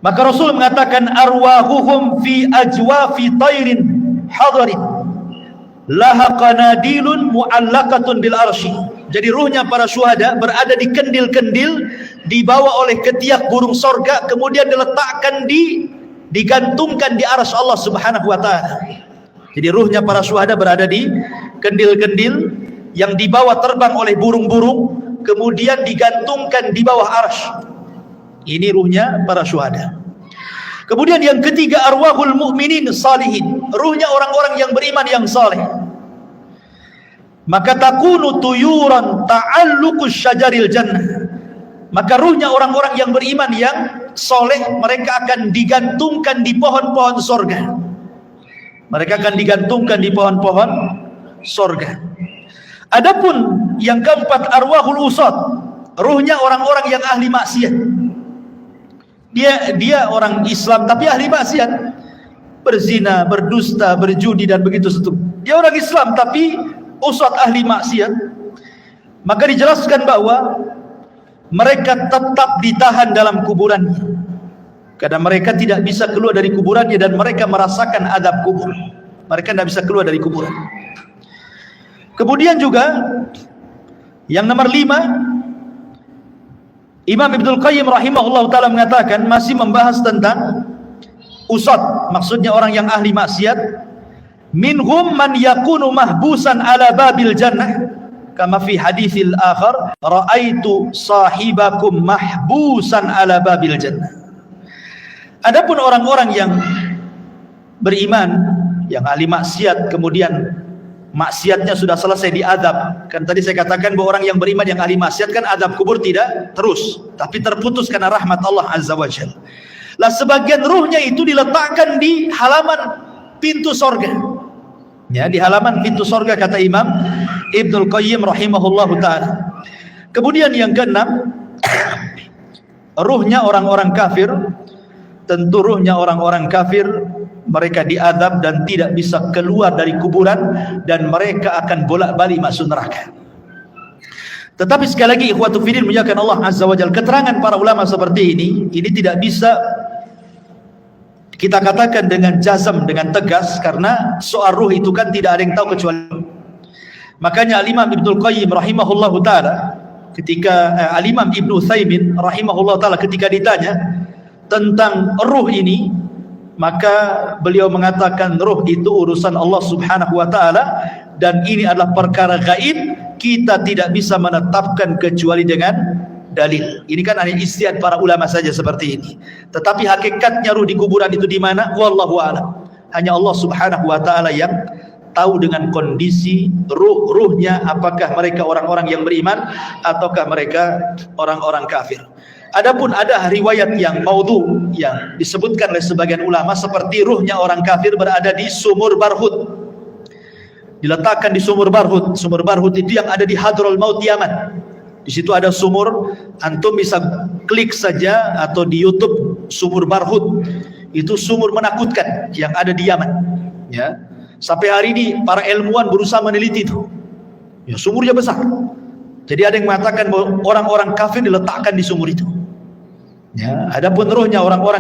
Maka Rasul mengatakan, arwahuhum fi ajwafi tairin hadarin laha qanadilun mu'allaqatun bil arsy. Jadi ruhnya para syuhada berada di kendil-kendil, dibawa oleh ketiak burung sorga, kemudian diletakkan digantungkan di arsy Allah Subhanahu wa taala. Jadi ruhnya para syuhada berada di kendil-kendil yang dibawa terbang oleh burung-burung, kemudian digantungkan di bawah arsy. Ini ruhnya para syuhada. Kemudian yang ketiga, arwahul mu'minin salihin, ruhnya orang-orang yang beriman yang saleh. Maka takunu tuyuran ta'alluqus syajaril jannah, maka ruhnya orang-orang yang beriman yang soleh, mereka akan digantungkan di pohon-pohon sorga. Mereka akan digantungkan di pohon-pohon sorga. Adapun yang keempat, arwahul usad, ruhnya orang-orang yang ahli maksiat. Dia orang Islam tapi ahli maksiat, berzina, berdusta, berjudi dan begitu seterusnya. Dia orang Islam tapi usad ahli maksiat. Maka dijelaskan bahwa mereka tetap ditahan dalam kuburannya, karena mereka tidak bisa keluar dari kuburannya dan mereka merasakan adab kubur. Mereka tidak bisa keluar dari kuburan. Kemudian juga yang nomor 5, Imam Ibnu Qayyim rahimahullah ta'ala mengatakan, masih membahas tentang usad, maksudnya orang yang ahli maksiat. Minhum man yakunu mahbusan ala babil jannah kama fi haditsil akhar, ra'aitu sahibakum mahbusan ala babil jannah. Adapun orang-orang yang beriman, yang ahli maksiat, kemudian maksiatnya sudah selesai diadab. Kan tadi saya katakan bahwa orang yang beriman yang ahli maksiat kan adab kubur tidak terus, tapi terputus karena rahmat Allah Azza wa Jalla. Lah sebagian ruhnya itu diletakkan di halaman pintu sorga. Ya, di halaman pintu sorga kata Imam Ibnu Qayyim rahimahullahu ta'ala. Kemudian yang keenam, ruhnya orang-orang kafir. Tentu ruhnya orang-orang kafir, mereka diadab dan tidak bisa keluar dari kuburan, dan mereka akan bolak-balik masuk neraka. Tetapi sekali lagi ikhwatu fillah muliakan Allah Azza wa Jalla, keterangan para ulama seperti ini tidak bisa kita katakan dengan jazam, dengan tegas, karena soal ruh itu kan tidak ada yang tahu kecuali. Makanya Al-Imam Ibnu Qayyim rahimahullahu taala ketika Al-Imam Ibnu Utsaimin rahimahullahu taala ketika ditanya tentang ruh ini, maka beliau mengatakan ruh itu urusan Allah Subhanahu wa taala, dan ini adalah perkara gaib, kita tidak bisa menetapkan kecuali dengan dalil. Ini kan hanya ijtihad para ulama saja seperti ini. Tetapi hakikatnya ruh di kuburan itu di mana? Wallahu a'lam. Hanya Allah Subhanahu wa taala yang tahu dengan kondisi ruhnya, apakah mereka orang-orang yang beriman ataukah mereka orang-orang kafir. Adapun ada riwayat yang maudhu yang disebutkan oleh sebagian ulama seperti ruhnya orang kafir berada di sumur Barhut, diletakkan di sumur Barhut. Sumur Barhut itu yang ada di Hadrul Maut Yaman. Di situ ada sumur, antum bisa klik saja atau di YouTube sumur Barhut. Itu sumur menakutkan yang ada di Yaman. Ya, sampai hari ini para ilmuwan berusaha meneliti itu. Ya, sumurnya besar. Jadi ada yang mengatakan bahwa orang-orang kafir diletakkan di sumur itu. Ya, adapun ruhnya orang-orang